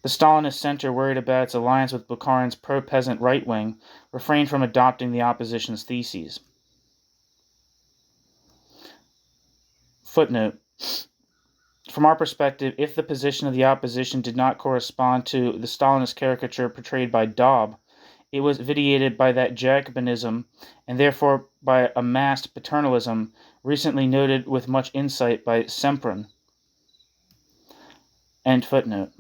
The Stalinist center, worried about its alliance with Bukharin's pro-peasant right wing, refrained from adopting the opposition's theses. Footnote. From our perspective, if the position of the opposition did not correspond to the Stalinist caricature portrayed by Daub, it was vitiated by that Jacobinism, and therefore by a masked paternalism, recently noted with much insight by Sempron. End footnote.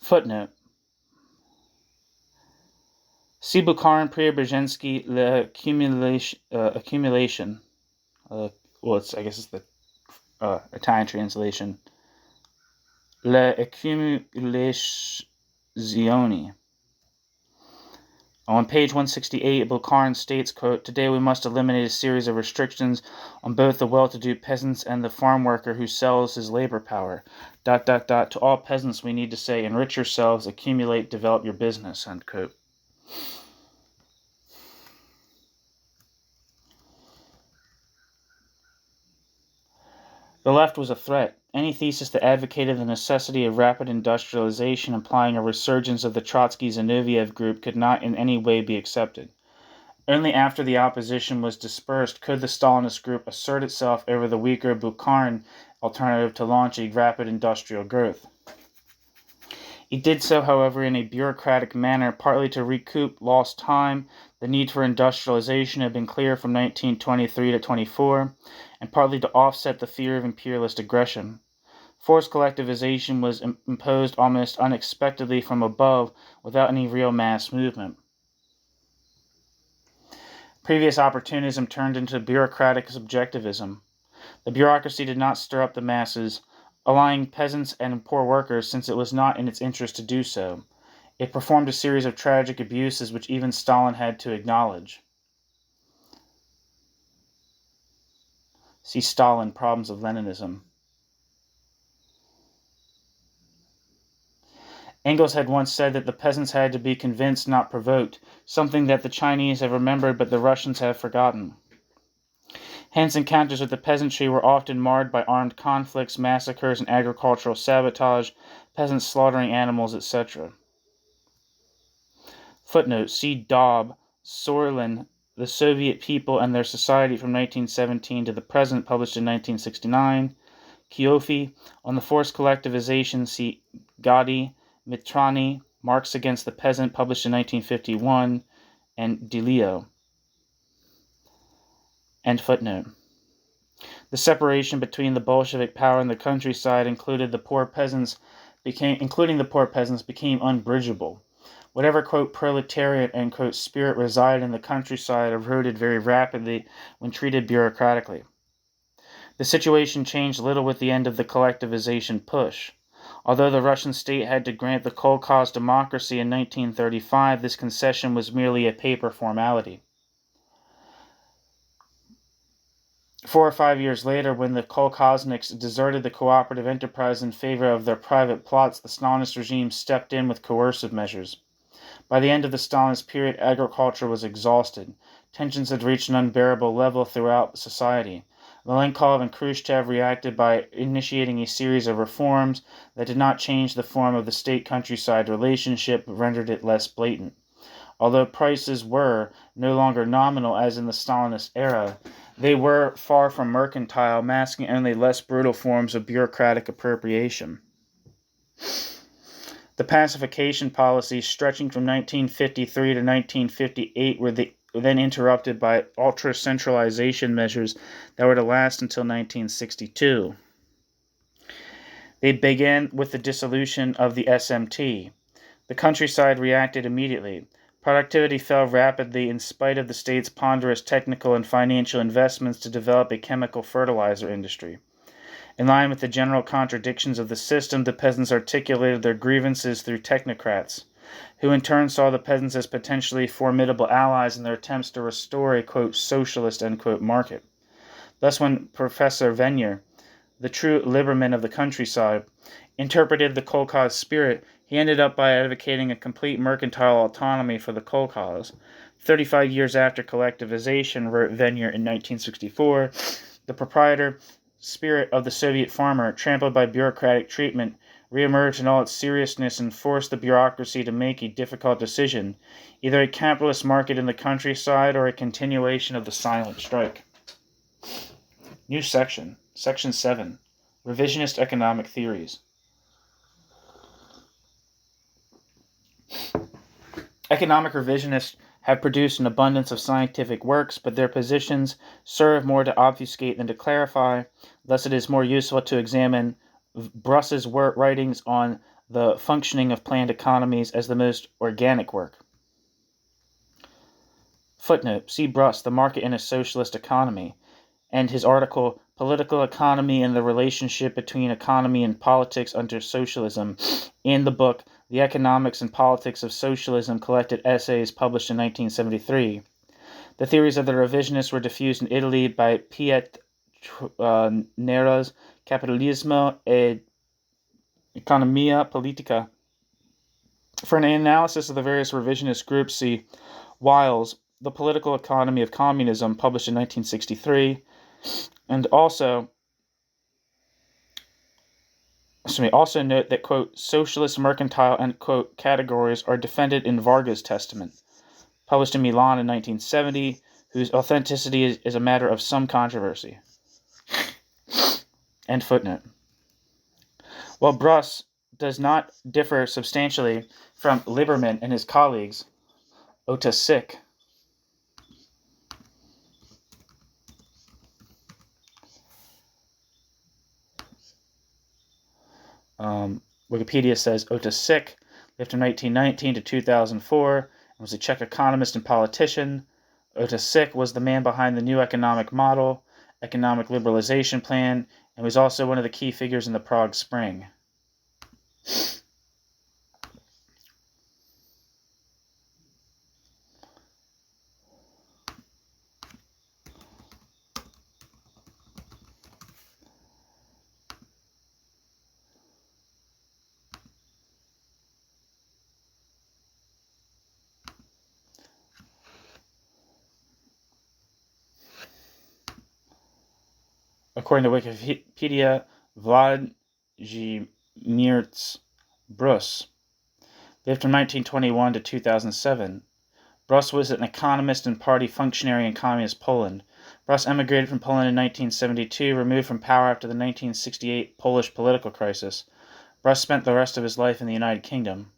Footnote. See Bukharin, Preobrazhensky, accumulation. I guess it's the Italian translation. L'accumulazione. On page 168, Bukharin states, quote, today we must eliminate a series of restrictions on both the well-to-do peasants and the farm worker who sells his labor power. ... To all peasants we need to say, enrich yourselves, accumulate, develop your business, end quote. The left was a threat. Any thesis that advocated the necessity of rapid industrialization, implying a resurgence of the Trotsky-Zinoviev group, could not in any way be accepted. Only after the opposition was dispersed could the Stalinist group assert itself over the weaker Bukharin alternative to launch a rapid industrial growth. It did so, however, in a bureaucratic manner, partly to recoup lost time. The need for industrialization had been clear from 1923 to 24, and partly to offset the fear of imperialist aggression. Forced collectivization was imposed almost unexpectedly from above, without any real mass movement. Previous opportunism turned into bureaucratic subjectivism. The bureaucracy did not stir up the masses, allying peasants and poor workers, since it was not in its interest to do so. It performed a series of tragic abuses which even Stalin had to acknowledge. See Stalin, Problems of Leninism. Engels had once said that the peasants had to be convinced, not provoked, something that the Chinese have remembered but the Russians have forgotten. Hence, encounters with the peasantry were often marred by armed conflicts, massacres, and agricultural sabotage, peasants slaughtering animals, etc. Footnote: see Daub, Sorlin, The Soviet People and Their Society from 1917 to the Present, published in 1969. Kiofi, On the Forced Collectivization, see Gadi, Mitrani, Marx Against the Peasant, published in 1951, and DeLeo. End footnote. The separation between the Bolshevik power and the countryside, including the poor peasants, became unbridgeable. Whatever, quote, proletariat, end quote, spirit resided in the countryside eroded very rapidly when treated bureaucratically. The situation changed little with the end of the collectivization push. Although the Russian state had to grant the kolkhoz democracy in 1935, this concession was merely a paper formality. 4 or 5 years later, when the kolkhozniks deserted the cooperative enterprise in favor of their private plots, the Stalinist regime stepped in with coercive measures. By the end of the Stalinist period, agriculture was exhausted. Tensions had reached an unbearable level throughout society. Malenkov and Khrushchev reacted by initiating a series of reforms that did not change the form of the state-countryside relationship, but rendered it less blatant. Although prices were no longer nominal as in the Stalinist era, they were far from mercantile, masking only less brutal forms of bureaucratic appropriation. The pacification policies stretching from 1953 to 1958 were then interrupted by ultra-centralization measures that were to last until 1962. They began with the dissolution of the SMT. The countryside reacted immediately. Productivity fell rapidly in spite of the state's ponderous technical and financial investments to develop a chemical fertilizer industry. In line with the general contradictions of the system, the peasants articulated their grievances through technocrats, who in turn saw the peasants as potentially formidable allies in their attempts to restore a, quote, socialist, end quote, market. Thus, when Professor Venier, the true Liberman of the countryside, interpreted the kolkhoz spirit, he ended up by advocating a complete mercantile autonomy for the kolkhoz. 35 years after collectivization, wrote Venier in 1964, the proprietor spirit of the Soviet farmer, trampled by bureaucratic treatment, reemerged in all its seriousness and forced the bureaucracy to make a difficult decision, either a capitalist market in the countryside or a continuation of the silent strike. New section, Section 7, Revisionist Economic Theories. Economic revisionists have produced an abundance of scientific works, but their positions serve more to obfuscate than to clarify. Thus, it is more useful to examine Bruss's writings on the functioning of planned economies as the most organic work. Footnote: see Bruss, The Market in a Socialist Economy, and his article, Political Economy and the Relationship Between Economy and Politics Under Socialism, in the book The Economics and Politics of Socialism, Collected Essays, published in 1973. The theories of the revisionists were diffused in Italy by Piet Nera's Capitalismo e Economia Politica. For an analysis of the various revisionist groups, see Wiles, The Political Economy of Communism, published in 1963, and also note that, quote, socialist mercantile, end quote, categories are defended in Varga's Testament, published in Milan in 1970, whose authenticity is a matter of some controversy. End footnote. While Bruss does not differ substantially from Liberman and his colleagues, Ota Sik, Wikipedia says Ota Sik lived from 1919 to 2004 and was a Czech economist and politician. Ota Sik was the man behind the new economic model, economic liberalization plan, and was also one of the key figures in the Prague Spring. According to Wikipedia, Władimir Brus lived from 1921 to 2007. Brus was an economist and party functionary in communist Poland. Brus emigrated from Poland in 1972, removed from power after the 1968 Polish political crisis. Brus spent the rest of his life in the United Kingdom.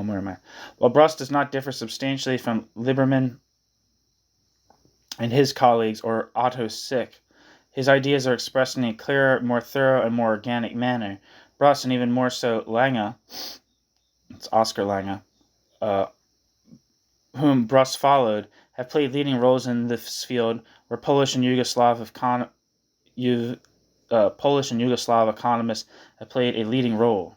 Where am I? While Brus does not differ substantially from Lieberman and his colleagues or Otto Sick, his ideas are expressed in a clearer, more thorough, and more organic manner. Brus, and even more so Lange, it's Oscar Lange, whom Brus followed, have played leading roles in this field, where Polish and Yugoslav economists have played a leading role.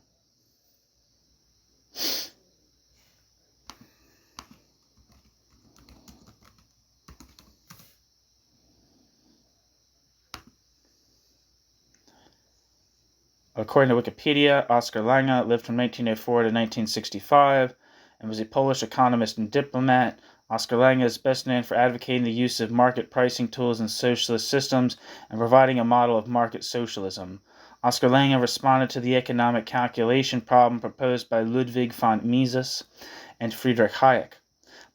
According to Wikipedia, Oscar Lange lived from 1904 to 1965 and was a Polish economist and diplomat. Oscar Lange is best known for advocating the use of market pricing tools in socialist systems and providing a model of market socialism. Oscar Lange responded to the economic calculation problem proposed by Ludwig von Mises and Friedrich Hayek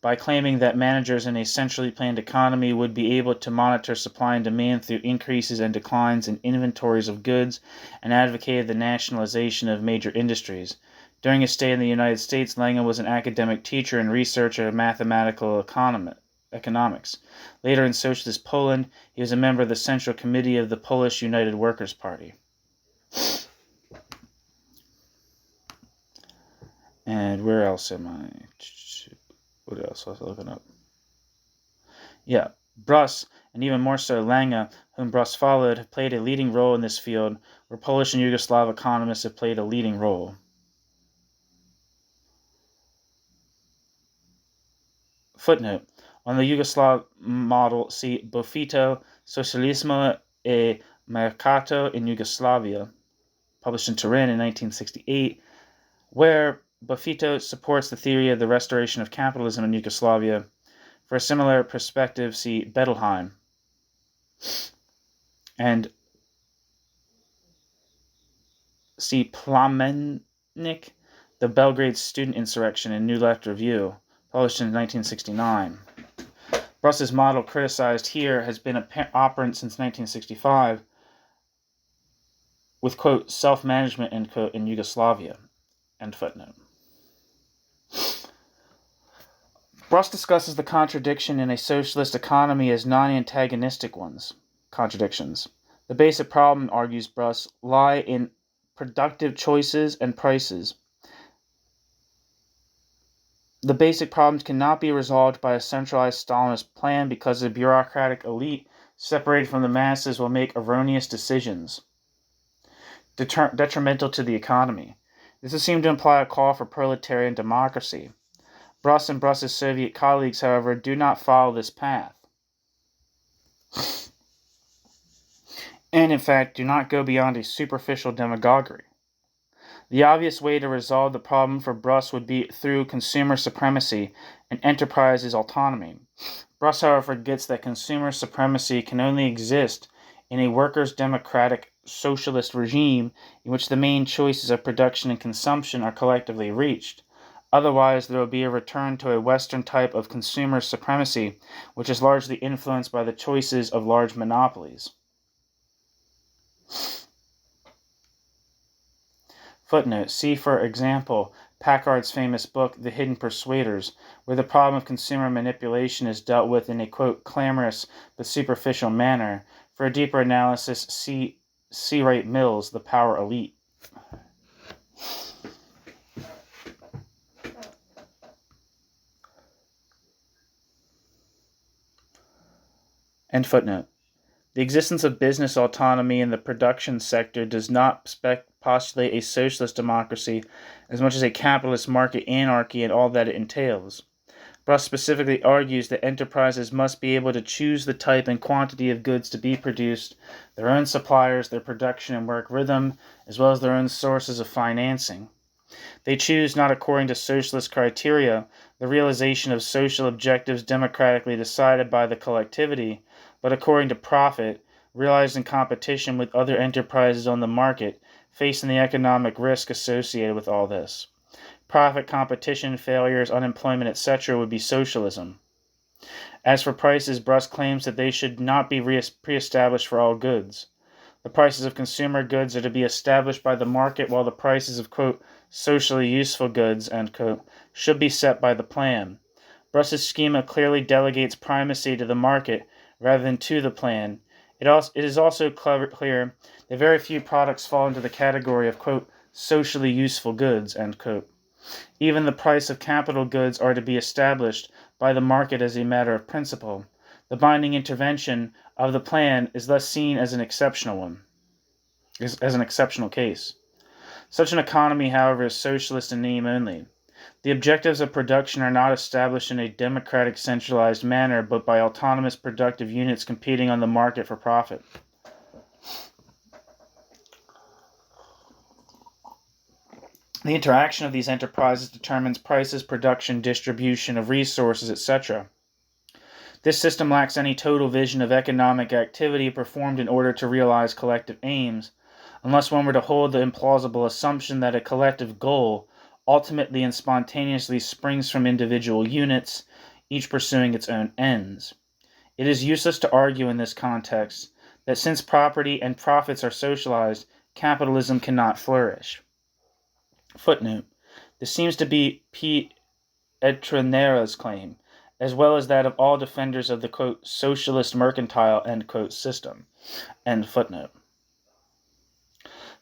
by claiming that managers in a centrally planned economy would be able to monitor supply and demand through increases and declines in inventories of goods, and advocated the nationalization of major industries. During his stay in the United States, Lange was an academic teacher and researcher of mathematical economics. Later in socialist Poland, he was a member of the Central Committee of the Polish United Workers' Party. And where else am I? What else was I looking up? Yeah, Brus, and even more so Lange, whom Brus followed, have played a leading role in this field, where Polish and Yugoslav economists have played a leading role. Footnote. On the Yugoslav model, see Bofito, Socialismo e Mercato in Yugoslavia, published in Turin in 1968, where Bofito supports the theory of the restoration of capitalism in Yugoslavia. For a similar perspective, see Bettelheim. And see Plamenik, the Belgrade student insurrection in New Left Review, published in 1969. Brus's model, criticized here, has been operant since 1965, with, quote, self-management, end quote, in Yugoslavia, end footnote. Brus discusses the contradiction in a socialist economy as non-antagonistic contradictions. The basic problem, argues Brus, lie in productive choices and prices. The basic problems cannot be resolved by a centralized Stalinist plan because the bureaucratic elite, separated from the masses, will make erroneous decisions detrimental to the economy. This would seem to imply a call for proletarian democracy. Brus and Brus's Soviet colleagues, however, do not follow this path, and in fact do not go beyond a superficial demagoguery. The obvious way to resolve the problem for Brus would be through consumer supremacy and enterprise's autonomy. Brus, however, forgets that consumer supremacy can only exist in a workers' democratic socialist regime in which the main choices of production and consumption are collectively reached. Otherwise, there will be a return to a Western type of consumer supremacy, which is largely influenced by the choices of large monopolies. Footnote. See, for example, Packard's famous book, The Hidden Persuaders, where the problem of consumer manipulation is dealt with in a, quote, clamorous but superficial manner. For a deeper analysis, see C. Wright Mills, The Power Elite. End footnote. The existence of business autonomy in the production sector does not postulate a socialist democracy as much as a capitalist market anarchy and all that it entails. Bruss specifically argues that enterprises must be able to choose the type and quantity of goods to be produced, their own suppliers, their production and work rhythm, as well as their own sources of financing. They choose not according to socialist criteria, the realization of social objectives democratically decided by the collectivity, but according to profit, realized in competition with other enterprises on the market, facing the economic risk associated with all this. Profit, competition, failures, unemployment, etc. would be socialism. As for prices, Bruss claims that they should not be pre-established for all goods. The prices of consumer goods are to be established by the market, while the prices of, quote, socially useful goods, end quote, should be set by the plan. Bruss's schema clearly delegates primacy to the market rather than to the plan. It is also clear that very few products fall into the category of, quote, socially useful goods, end quote. Even the price of capital goods are to be established by the market as a matter of principle. The binding intervention of the plan is thus seen as an exceptional case. Such an economy, however, is socialist in name only. The objectives of production are not established in a democratic centralized manner, but by autonomous productive units competing on the market for profit. The interaction of these enterprises determines prices, production, distribution of resources, etc. This system lacks any total vision of economic activity performed in order to realize collective aims, unless one were to hold the implausible assumption that a collective goal ultimately and spontaneously springs from individual units, each pursuing its own ends. It is useless to argue in this context that since property and profits are socialized, capitalism cannot flourish. Footnote. This seems to be Pietranera's claim, as well as that of all defenders of the, quote, socialist mercantile, end quote, system, end footnote.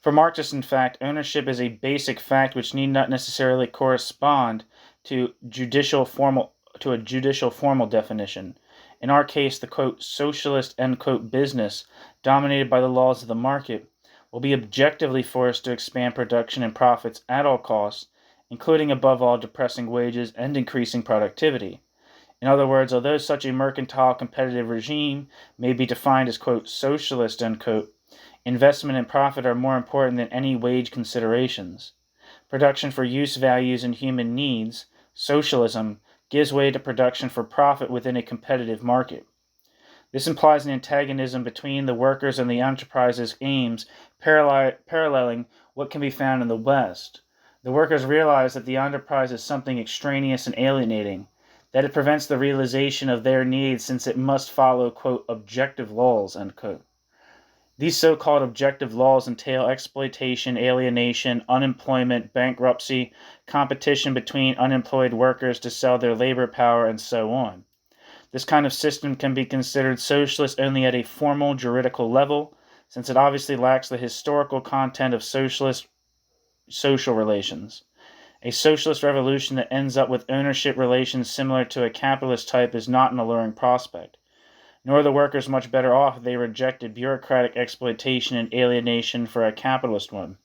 For Marxists, in fact, ownership is a basic fact which need not necessarily correspond to a judicial formal definition. In our case, the, quote, socialist, end quote, business, dominated by the laws of the market, will be objectively forced to expand production and profits at all costs, including above all depressing wages and increasing productivity. In other words, although such a mercantile competitive regime may be defined as, quote, socialist, end quote, investment and profit are more important than any wage considerations. Production for use values and human needs, socialism, gives way to production for profit within a competitive market. This implies an antagonism between the workers and the enterprise's aims, paralleling what can be found in the West. The workers realize that the enterprise is something extraneous and alienating, that it prevents the realization of their needs since it must follow, quote, objective laws, end quote. These so-called objective laws entail exploitation, alienation, unemployment, bankruptcy, competition between unemployed workers to sell their labor power, and so on. This kind of system can be considered socialist only at a formal juridical level, since it obviously lacks the historical content of socialist social relations. A socialist revolution that ends up with ownership relations similar to a capitalist type is not an alluring prospect. Nor are the workers much better off if they rejected bureaucratic exploitation and alienation for a capitalist one.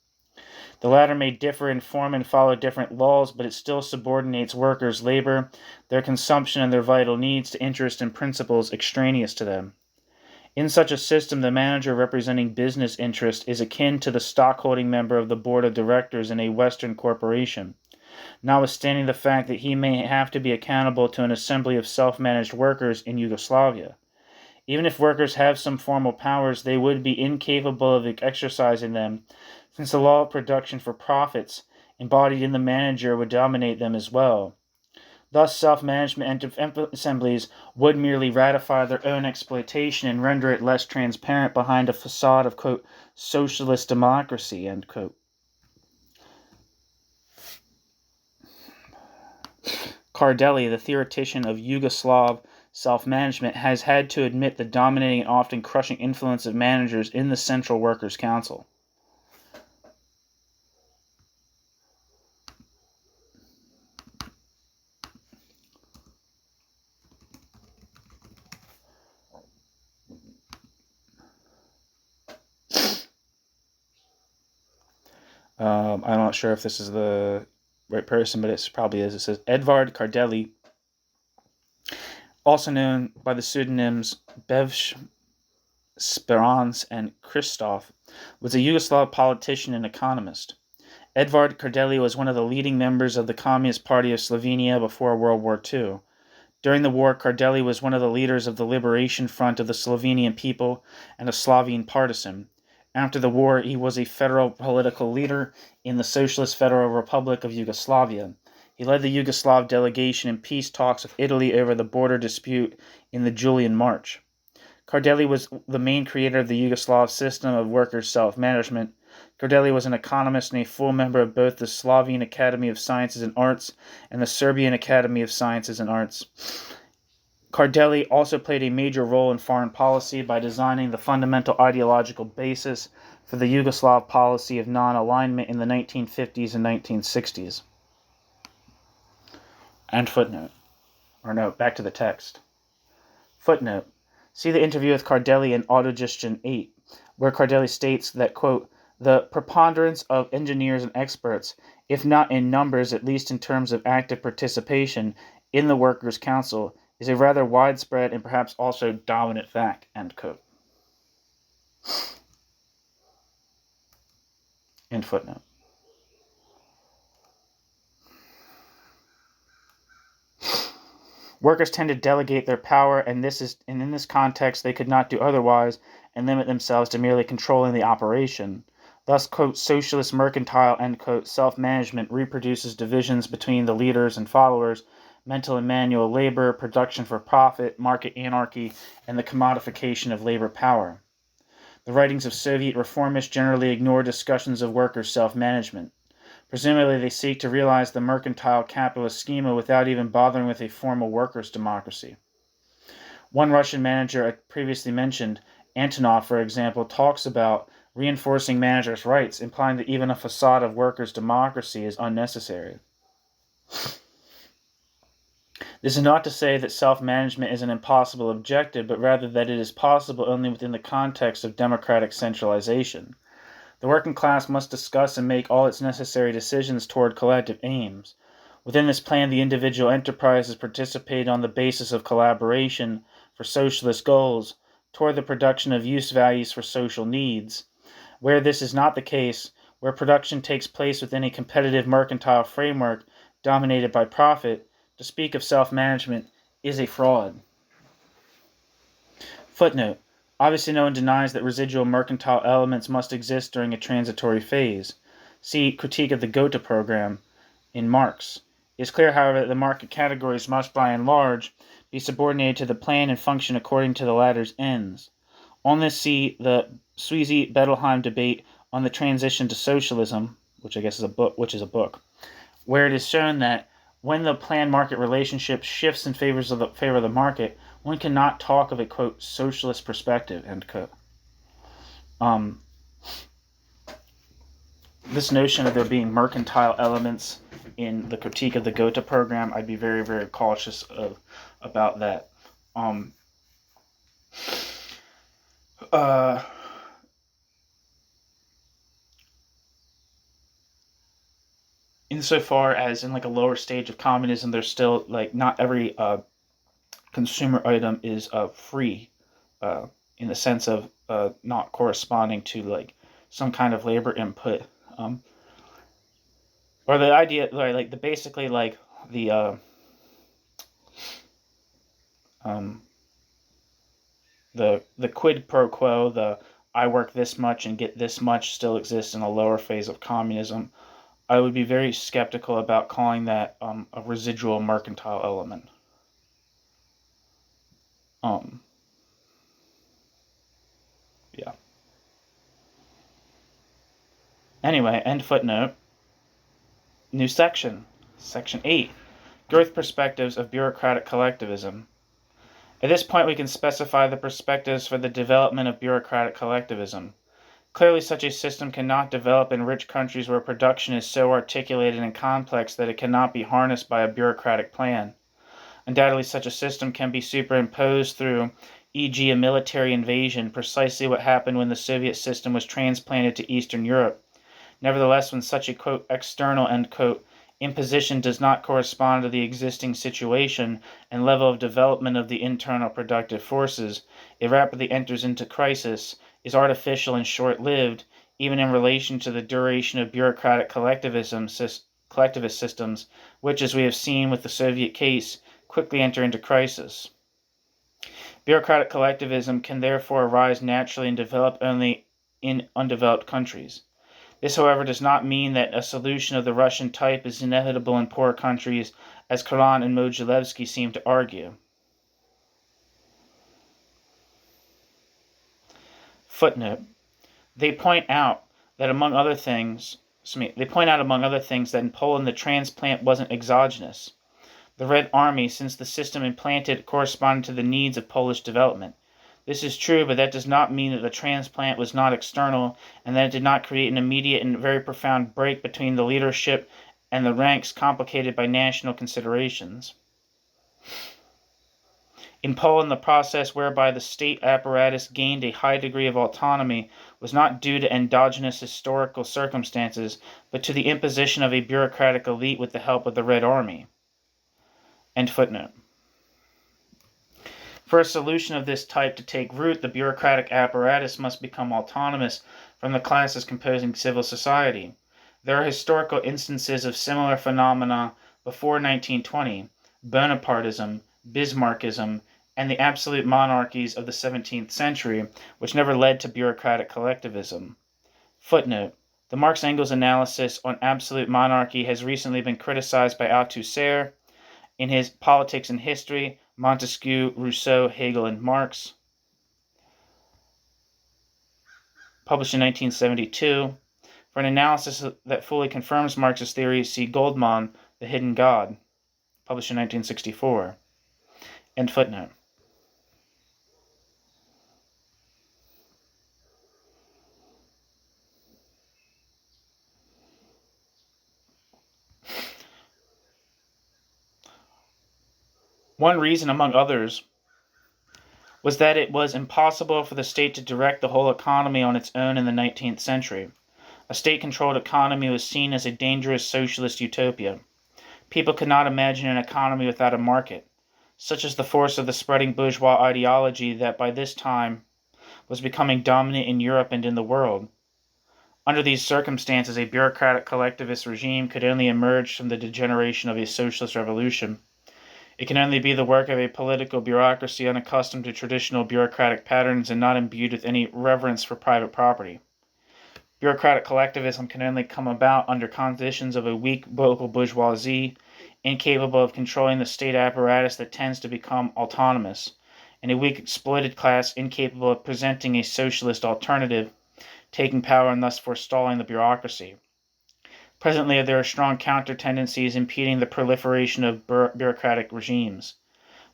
The latter may differ in form and follow different laws, but it still subordinates workers' labor, their consumption, and their vital needs to interest and principles extraneous to them. In such a system, the manager representing business interest is akin to the stockholding member of the board of directors in a Western corporation, notwithstanding the fact that he may have to be accountable to an assembly of self-managed workers in Yugoslavia. Even if workers have some formal powers, they would be incapable of exercising them, since the law of production for profits, embodied in the manager, would dominate them as well. Thus, self-management assemblies would merely ratify their own exploitation and render it less transparent behind a facade of, quote, socialist democracy, end quote. Cardelli, the theoretician of Yugoslav self-management, has had to admit the dominating and often crushing influence of managers in the Central Workers' Council. I'm not sure if this is the right person, but it probably is. It says Edvard Cardelli also known by the pseudonyms Bevsh, Speranz, and Christoph, was a Yugoslav politician and economist. Edvard Kardelj was one of the leading members of the Communist Party of Slovenia before World War II. During the war, Kardelj was one of the leaders of the Liberation Front of the Slovenian people and a Slovene partisan. After the war, he was a federal political leader in the Socialist Federal Republic of Yugoslavia. He led the Yugoslav delegation in peace talks with Italy over the border dispute in the Julian March. Kardelj was the main creator of the Yugoslav system of workers' self-management. Kardelj was an economist and a full member of both the Slovene Academy of Sciences and Arts and the Serbian Academy of Sciences and Arts. Kardelj also played a major role in foreign policy by designing the fundamental ideological basis for the Yugoslav policy of non-alignment in the 1950s and 1960s. End footnote. Or no, back to the text. Footnote. See the interview with Kardelj in Autogestion 8, where Kardelj states that, quote, the preponderance of engineers and experts, if not in numbers, at least in terms of active participation in the Workers' Council, is a rather widespread and perhaps also dominant fact, end quote. End footnote. Workers tend to delegate their power, and in this context they could not do otherwise and limit themselves to merely controlling the operation. Thus, quote, socialist mercantile, end quote, self-management reproduces divisions between the leaders and followers, mental and manual labor, production for profit, market anarchy, and the commodification of labor power. The writings of Soviet reformists generally ignore discussions of workers' self-management. Presumably, they seek to realize the mercantile capitalist schema without even bothering with a formal workers' democracy. One Russian manager I previously mentioned, Antonov, for example, talks about reinforcing managers' rights, implying that even a facade of workers' democracy is unnecessary. This is not to say that self-management is an impossible objective, but rather that it is possible only within the context of democratic centralization. The working class must discuss and make all its necessary decisions toward collective aims. Within this plan, the individual enterprises participate on the basis of collaboration for socialist goals toward the production of use values for social needs. Where this is not the case, where production takes place within a competitive mercantile framework dominated by profit, to speak of self-management is a fraud. Footnote. Obviously, no one denies that residual mercantile elements must exist during a transitory phase. See Critique of the Gotha Program in Marx. It is clear, however, that the market categories must, by and large, be subordinated to the plan and function according to the latter's ends. On this, see the Sweezy-Bettelheim debate on the transition to socialism, which I guess is a book, where it is shown that when the plan-market relationship shifts in favor of the market, one cannot talk of a, quote, socialist perspective, end quote. This notion of there being mercantile elements in the Critique of the Gotha Program, I'd be very, very cautious about that. Insofar as in like a lower stage of communism, there's still like not every consumer item is free in the sense of not corresponding to like some kind of labor input, or the idea like the basically like the quid pro quo, the I work this much and get this much still exists in a lower phase of communism. I would be very skeptical about calling that a residual mercantile element. Yeah. Anyway, end footnote. New section. Section 8. Growth perspectives of bureaucratic collectivism. At this point, we can specify the perspectives for the development of bureaucratic collectivism. Clearly, such a system cannot develop in rich countries where production is so articulated and complex that it cannot be harnessed by a bureaucratic plan. Undoubtedly, such a system can be superimposed through, e.g., a military invasion, precisely what happened when the Soviet system was transplanted to Eastern Europe. Nevertheless, when such a, quote, external, end quote, imposition does not correspond to the existing situation and level of development of the internal productive forces, it rapidly enters into crisis, is artificial and short-lived, even in relation to the duration of bureaucratic collectivist systems, which, as we have seen with the Soviet case, quickly enter into crisis. Bureaucratic collectivism can therefore arise naturally and develop only in undeveloped countries. This, however, does not mean that a solution of the Russian type is inevitable in poor countries, as Karan and Mogilevsky seem to argue. Footnote. They point out among other things that in Poland the transplant wasn't exogenous. The Red Army, since the system implanted, corresponded to the needs of Polish development. This is true, but that does not mean that the transplant was not external and that it did not create an immediate and very profound break between the leadership and the ranks complicated by national considerations. In Poland, the process whereby the state apparatus gained a high degree of autonomy was not due to endogenous historical circumstances, but to the imposition of a bureaucratic elite with the help of the Red Army. End footnote. For a solution of this type to take root, the bureaucratic apparatus must become autonomous from the classes composing civil society. There are historical instances of similar phenomena before 1920, Bonapartism, Bismarckism, and the absolute monarchies of the 17th century, which never led to bureaucratic collectivism. Footnote. The Marx-Engels analysis on absolute monarchy has recently been criticized by Althusser in his Politics and History, Montesquieu, Rousseau, Hegel, and Marx, published in 1972. For an analysis that fully confirms Marx's theory, see Goldman, The Hidden God, published in 1964. End footnote. One reason, among others, was that it was impossible for the state to direct the whole economy on its own in the 19th century. A state-controlled economy was seen as a dangerous socialist utopia. People could not imagine an economy without a market. Such is the force of the spreading bourgeois ideology that by this time was becoming dominant in Europe and in the world. Under these circumstances, a bureaucratic collectivist regime could only emerge from the degeneration of a socialist revolution. It can only be the work of a political bureaucracy unaccustomed to traditional bureaucratic patterns and not imbued with any reverence for private property. Bureaucratic collectivism can only come about under conditions of a weak local bourgeoisie, incapable of controlling the state apparatus that tends to become autonomous, and a weak exploited class incapable of presenting a socialist alternative, taking power and thus forestalling the bureaucracy. Presently, there are strong counter-tendencies impeding the proliferation of bureaucratic regimes.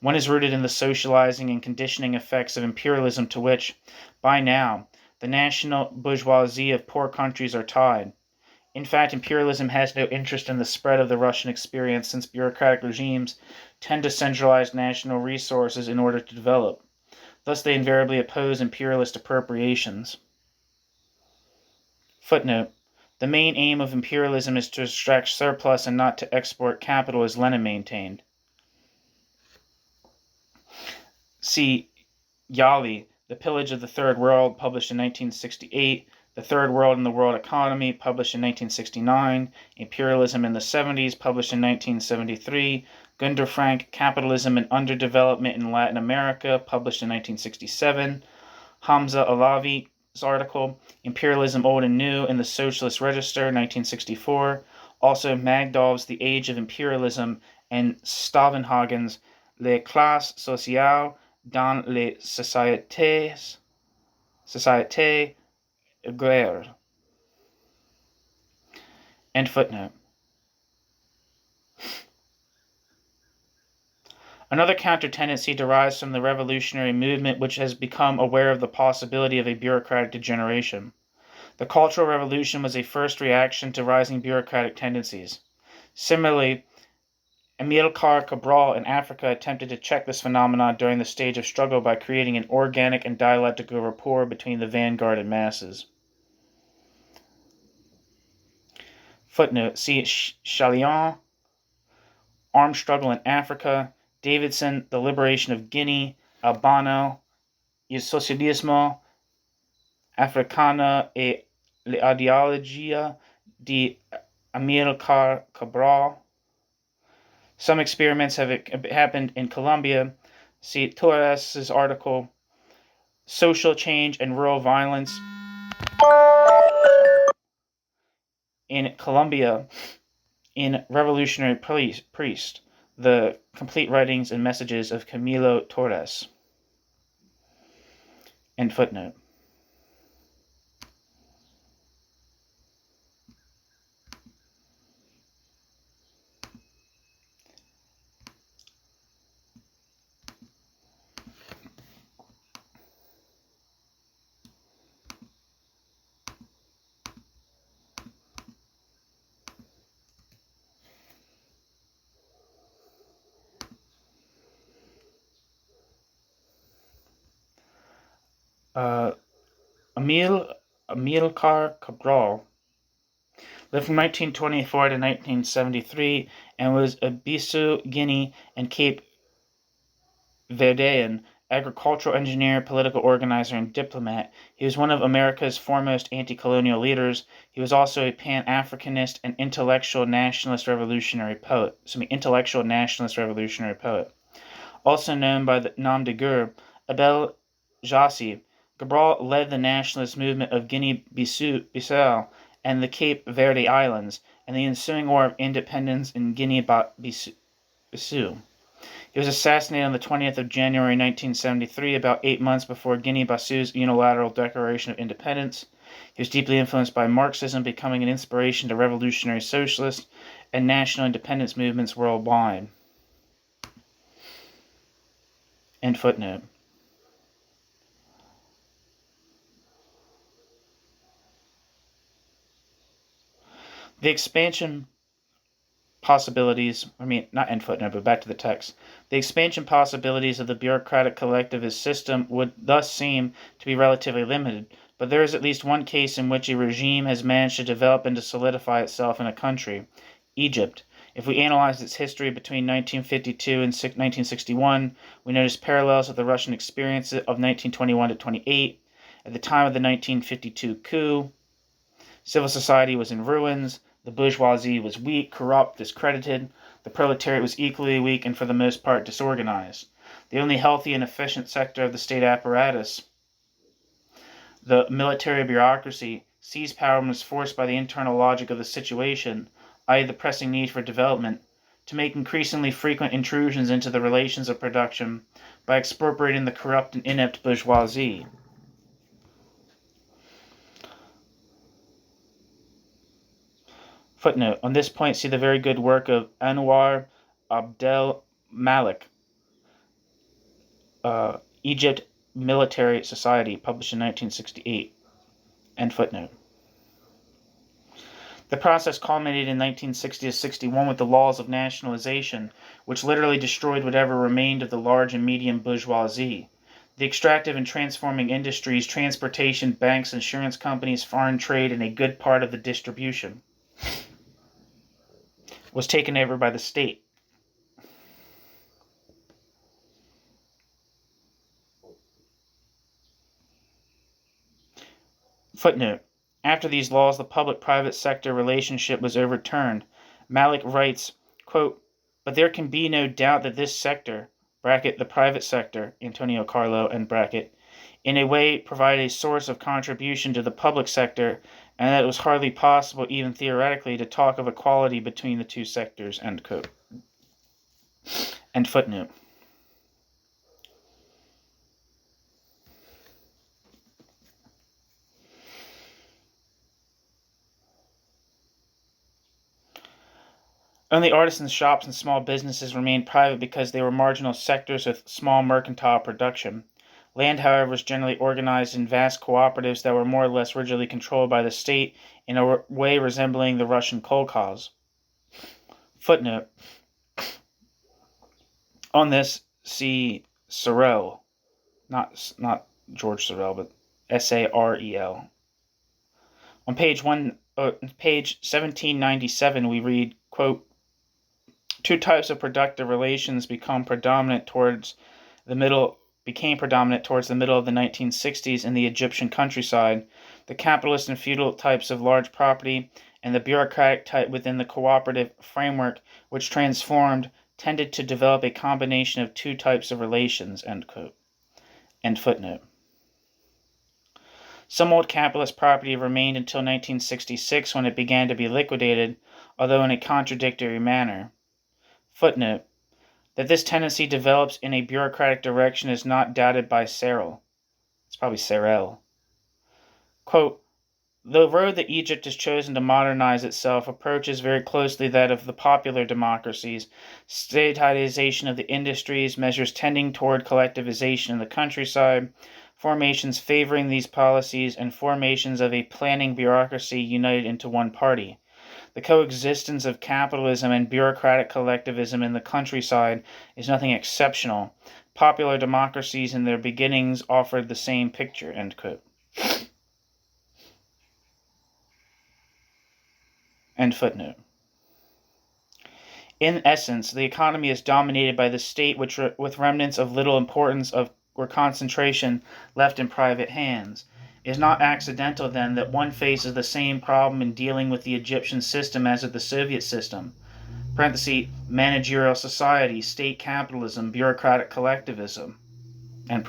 One is rooted in the socializing and conditioning effects of imperialism to which, by now, the national bourgeoisie of poor countries are tied. In fact, imperialism has no interest in the spread of the Russian experience since bureaucratic regimes tend to centralize national resources in order to develop. Thus, they invariably oppose imperialist appropriations. Footnote. The main aim of imperialism is to extract surplus and not to export capital, as Lenin maintained. See Yali, The Pillage of the Third World, published in 1968, The Third World and the World Economy, published in 1969, Imperialism in the 70s, published in 1973, Gunder Frank, Capitalism and Underdevelopment in Latin America, published in 1967, Hamza Alavi's article, Imperialism Old and New in the Socialist Register, 1964, also Magdal's The Age of Imperialism, and Stavenhagen's Les classes sociales dans les sociétés agraires. End footnote. Another counter-tendency derives from the revolutionary movement, which has become aware of the possibility of a bureaucratic degeneration. The Cultural Revolution was a first reaction to rising bureaucratic tendencies. Similarly, Amilcar Cabral in Africa attempted to check this phenomenon during the stage of struggle by creating an organic and dialectical rapport between the vanguard and masses. Footnote, see Chalion, Armed Struggle in Africa, Davidson, The Liberation of Guinea, Albano, Il Socialismo Africano e l'ideologia di Amilcar Cabral. Some experiments have happened in Colombia. See Torres' article, Social Change and Rural Violence in Colombia in Revolutionary Priest, the complete writings and messages of Camilo Torres. End footnote. Amilcar Cabral lived from 1924 to 1973 and was a Bissau, Guinea, and Cape Verdean agricultural engineer, political organizer, and diplomat. He was one of America's foremost anti-colonial leaders. He was also a Pan-Africanist and intellectual nationalist revolutionary poet. Also known by the nom de guerre, Abel Jassy, Cabral led the nationalist movement of Guinea-Bissau and the Cape Verde Islands, and the ensuing War of Independence in Guinea-Bissau. He was assassinated on the 20th of January 1973, about 8 months before Guinea-Bissau's unilateral declaration of independence. He was deeply influenced by Marxism, becoming an inspiration to revolutionary socialist and national independence movements worldwide. End footnote. The expansion possibilities, not end footnote, but back to the text. The expansion possibilities of the bureaucratic collectivist system would thus seem to be relatively limited, but there is at least one case in which a regime has managed to develop and to solidify itself in a country, Egypt. If we analyze its history between 1952 and 1961, we notice parallels with the Russian experience of 1921 to 28. At the time of the 1952 coup, civil society was in ruins. The bourgeoisie was weak, corrupt, discredited. The proletariat was equally weak and for the most part disorganized. The only healthy and efficient sector of the state apparatus, the military bureaucracy, seized power and was forced by the internal logic of the situation, i.e. the pressing need for development, to make increasingly frequent intrusions into the relations of production by expropriating the corrupt and inept bourgeoisie. Footnote. On this point, see the very good work of Anwar Abdel Malik, Egypt Military Society, published in 1968. End footnote. The process culminated in 1960 to 61 with the laws of nationalization, which literally destroyed whatever remained of the large and medium bourgeoisie. The extractive and transforming industries, transportation, banks, insurance companies, foreign trade, and a good part of the distribution was taken over by the state. Footnote. After these laws, the public-private sector relationship was overturned. Malik writes, quote, but there can be no doubt that this sector, bracket the private sector, Antonio Carlo, end bracket, in a way provided a source of contribution to the public sector, and that it was hardly possible, even theoretically, to talk of equality between the two sectors, end quote. End footnote. Only artisans' shops and small businesses remained private because they were marginal sectors with small mercantile production. Land, however, was generally organized in vast cooperatives that were more or less rigidly controlled by the state in a way resembling the Russian kolkhoz. Footnote. On this, see Sorel, not George Sorel, but Sarel. On page 1 page 1797, we read, quote, two types of productive relations became predominant towards the middle of the 1960s in the Egyptian countryside: the capitalist and feudal types of large property, and the bureaucratic type within the cooperative framework, which transformed, tended to develop a combination of two types of relations, end quote. End footnote. Some old capitalist property remained until 1966, when it began to be liquidated, although in a contradictory manner. Footnote. That this tendency develops in a bureaucratic direction is not doubted by Searle. It's probably Searle. Quote, the road that Egypt has chosen to modernize itself approaches very closely that of the popular democracies. Statization of the industries, measures tending toward collectivization in the countryside, formations favoring these policies, and formations of a planning bureaucracy united into one party. The coexistence of capitalism and bureaucratic collectivism in the countryside is nothing exceptional. Popular democracies in their beginnings offered the same picture, end quote. End footnote. In essence, the economy is dominated by the state, which with remnants of little importance or concentration left in private hands. It is not accidental, then, that one faces the same problem in dealing with the Egyptian system as with the Soviet system. Managerial society, state capitalism, bureaucratic collectivism. And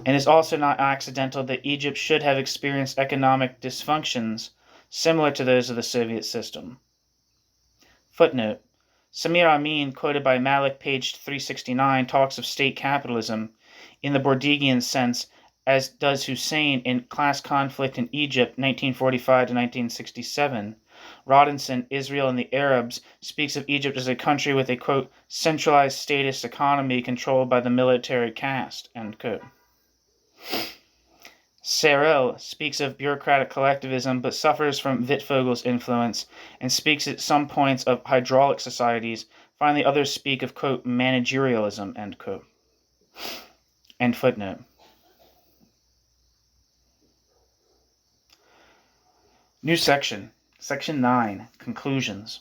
it's also not accidental that Egypt should have experienced economic dysfunctions similar to those of the Soviet system. Footnote. Samir Amin, quoted by Malik, page 369, talks of state capitalism in the Bourdieuian sense, as does Hussein in Class Conflict in Egypt, 1945 to 1967. Rodinson, Israel and the Arabs, speaks of Egypt as a country with a, quote, centralized statist economy controlled by the military caste, end quote. Searle speaks of bureaucratic collectivism, but suffers from Wittfogel's influence, and speaks at some points of hydraulic societies. Finally, others speak of, quote, managerialism, end quote. End footnote. New section. Section 9. Conclusions.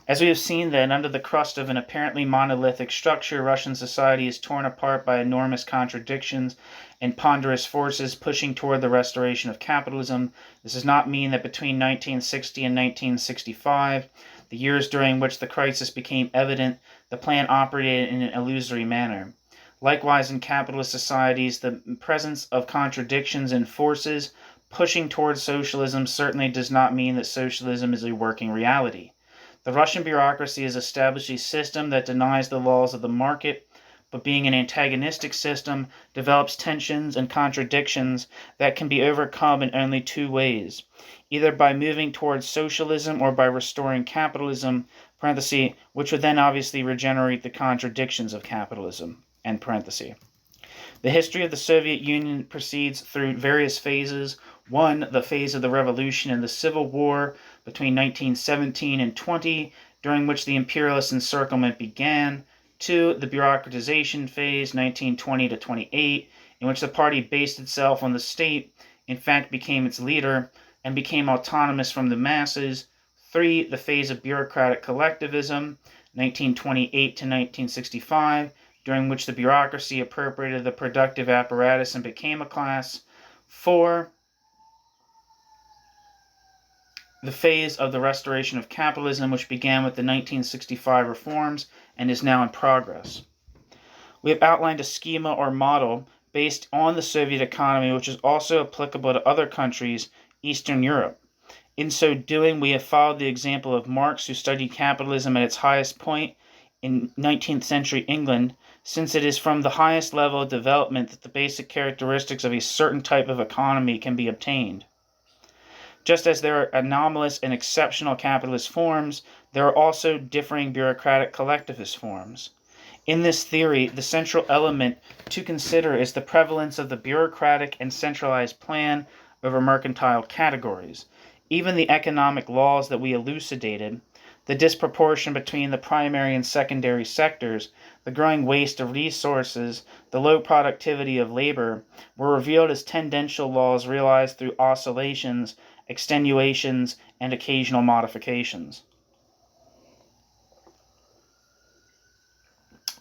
As we have seen, then, under the crust of an apparently monolithic structure, Russian society is torn apart by enormous contradictions and ponderous forces pushing toward the restoration of capitalism. This does not mean that between 1960 and 1965, the years during which the crisis became evident, the plan operated in an illusory manner. Likewise, in capitalist societies, the presence of contradictions and forces pushing towards socialism certainly does not mean that socialism is a working reality. The Russian bureaucracy has established a system that denies the laws of the market, but being an antagonistic system, develops tensions and contradictions that can be overcome in only two ways, either by moving towards socialism or by restoring capitalism, which would then obviously regenerate the contradictions of capitalism, end parenthesis. The history of the Soviet Union proceeds through various phases. 1. The phase of the revolution and the civil war between 1917 and 20, during which the imperialist encirclement began. 2. The bureaucratization phase, 1920 to 28, in which the party based itself on the state, in fact became its leader, and became autonomous from the masses. 3. The phase of bureaucratic collectivism, 1928 to 1965, during which the bureaucracy appropriated the productive apparatus and became a class. 4. The phase of the restoration of capitalism, which began with the 1965 reforms and is now in progress. We have outlined a schema or model based on the Soviet economy, which is also applicable to other countries, Eastern Europe. In so doing, we have followed the example of Marx, who studied capitalism at its highest point in 19th century England, since it is from the highest level of development that the basic characteristics of a certain type of economy can be obtained. Just as there are anomalous and exceptional capitalist forms, there are also differing bureaucratic collectivist forms. In this theory, the central element to consider is the prevalence of the bureaucratic and centralized plan over mercantile categories. Even the economic laws that we elucidated, the disproportion between the primary and secondary sectors, the growing waste of resources, the low productivity of labor, were revealed as tendential laws realized through oscillations extenuations, and occasional modifications.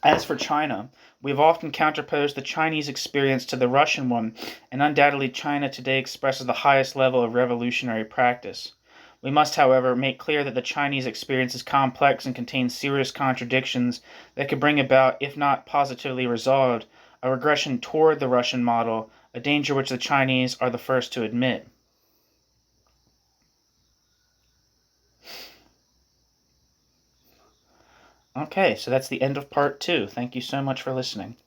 As for China, we have often counterposed the Chinese experience to the Russian one, and undoubtedly China today expresses the highest level of revolutionary practice. We must, however, make clear that the Chinese experience is complex and contains serious contradictions that could bring about, if not positively resolved, a regression toward the Russian model, a danger which the Chinese are the first to admit. Okay, so that's the end of part 2. Thank you so much for listening.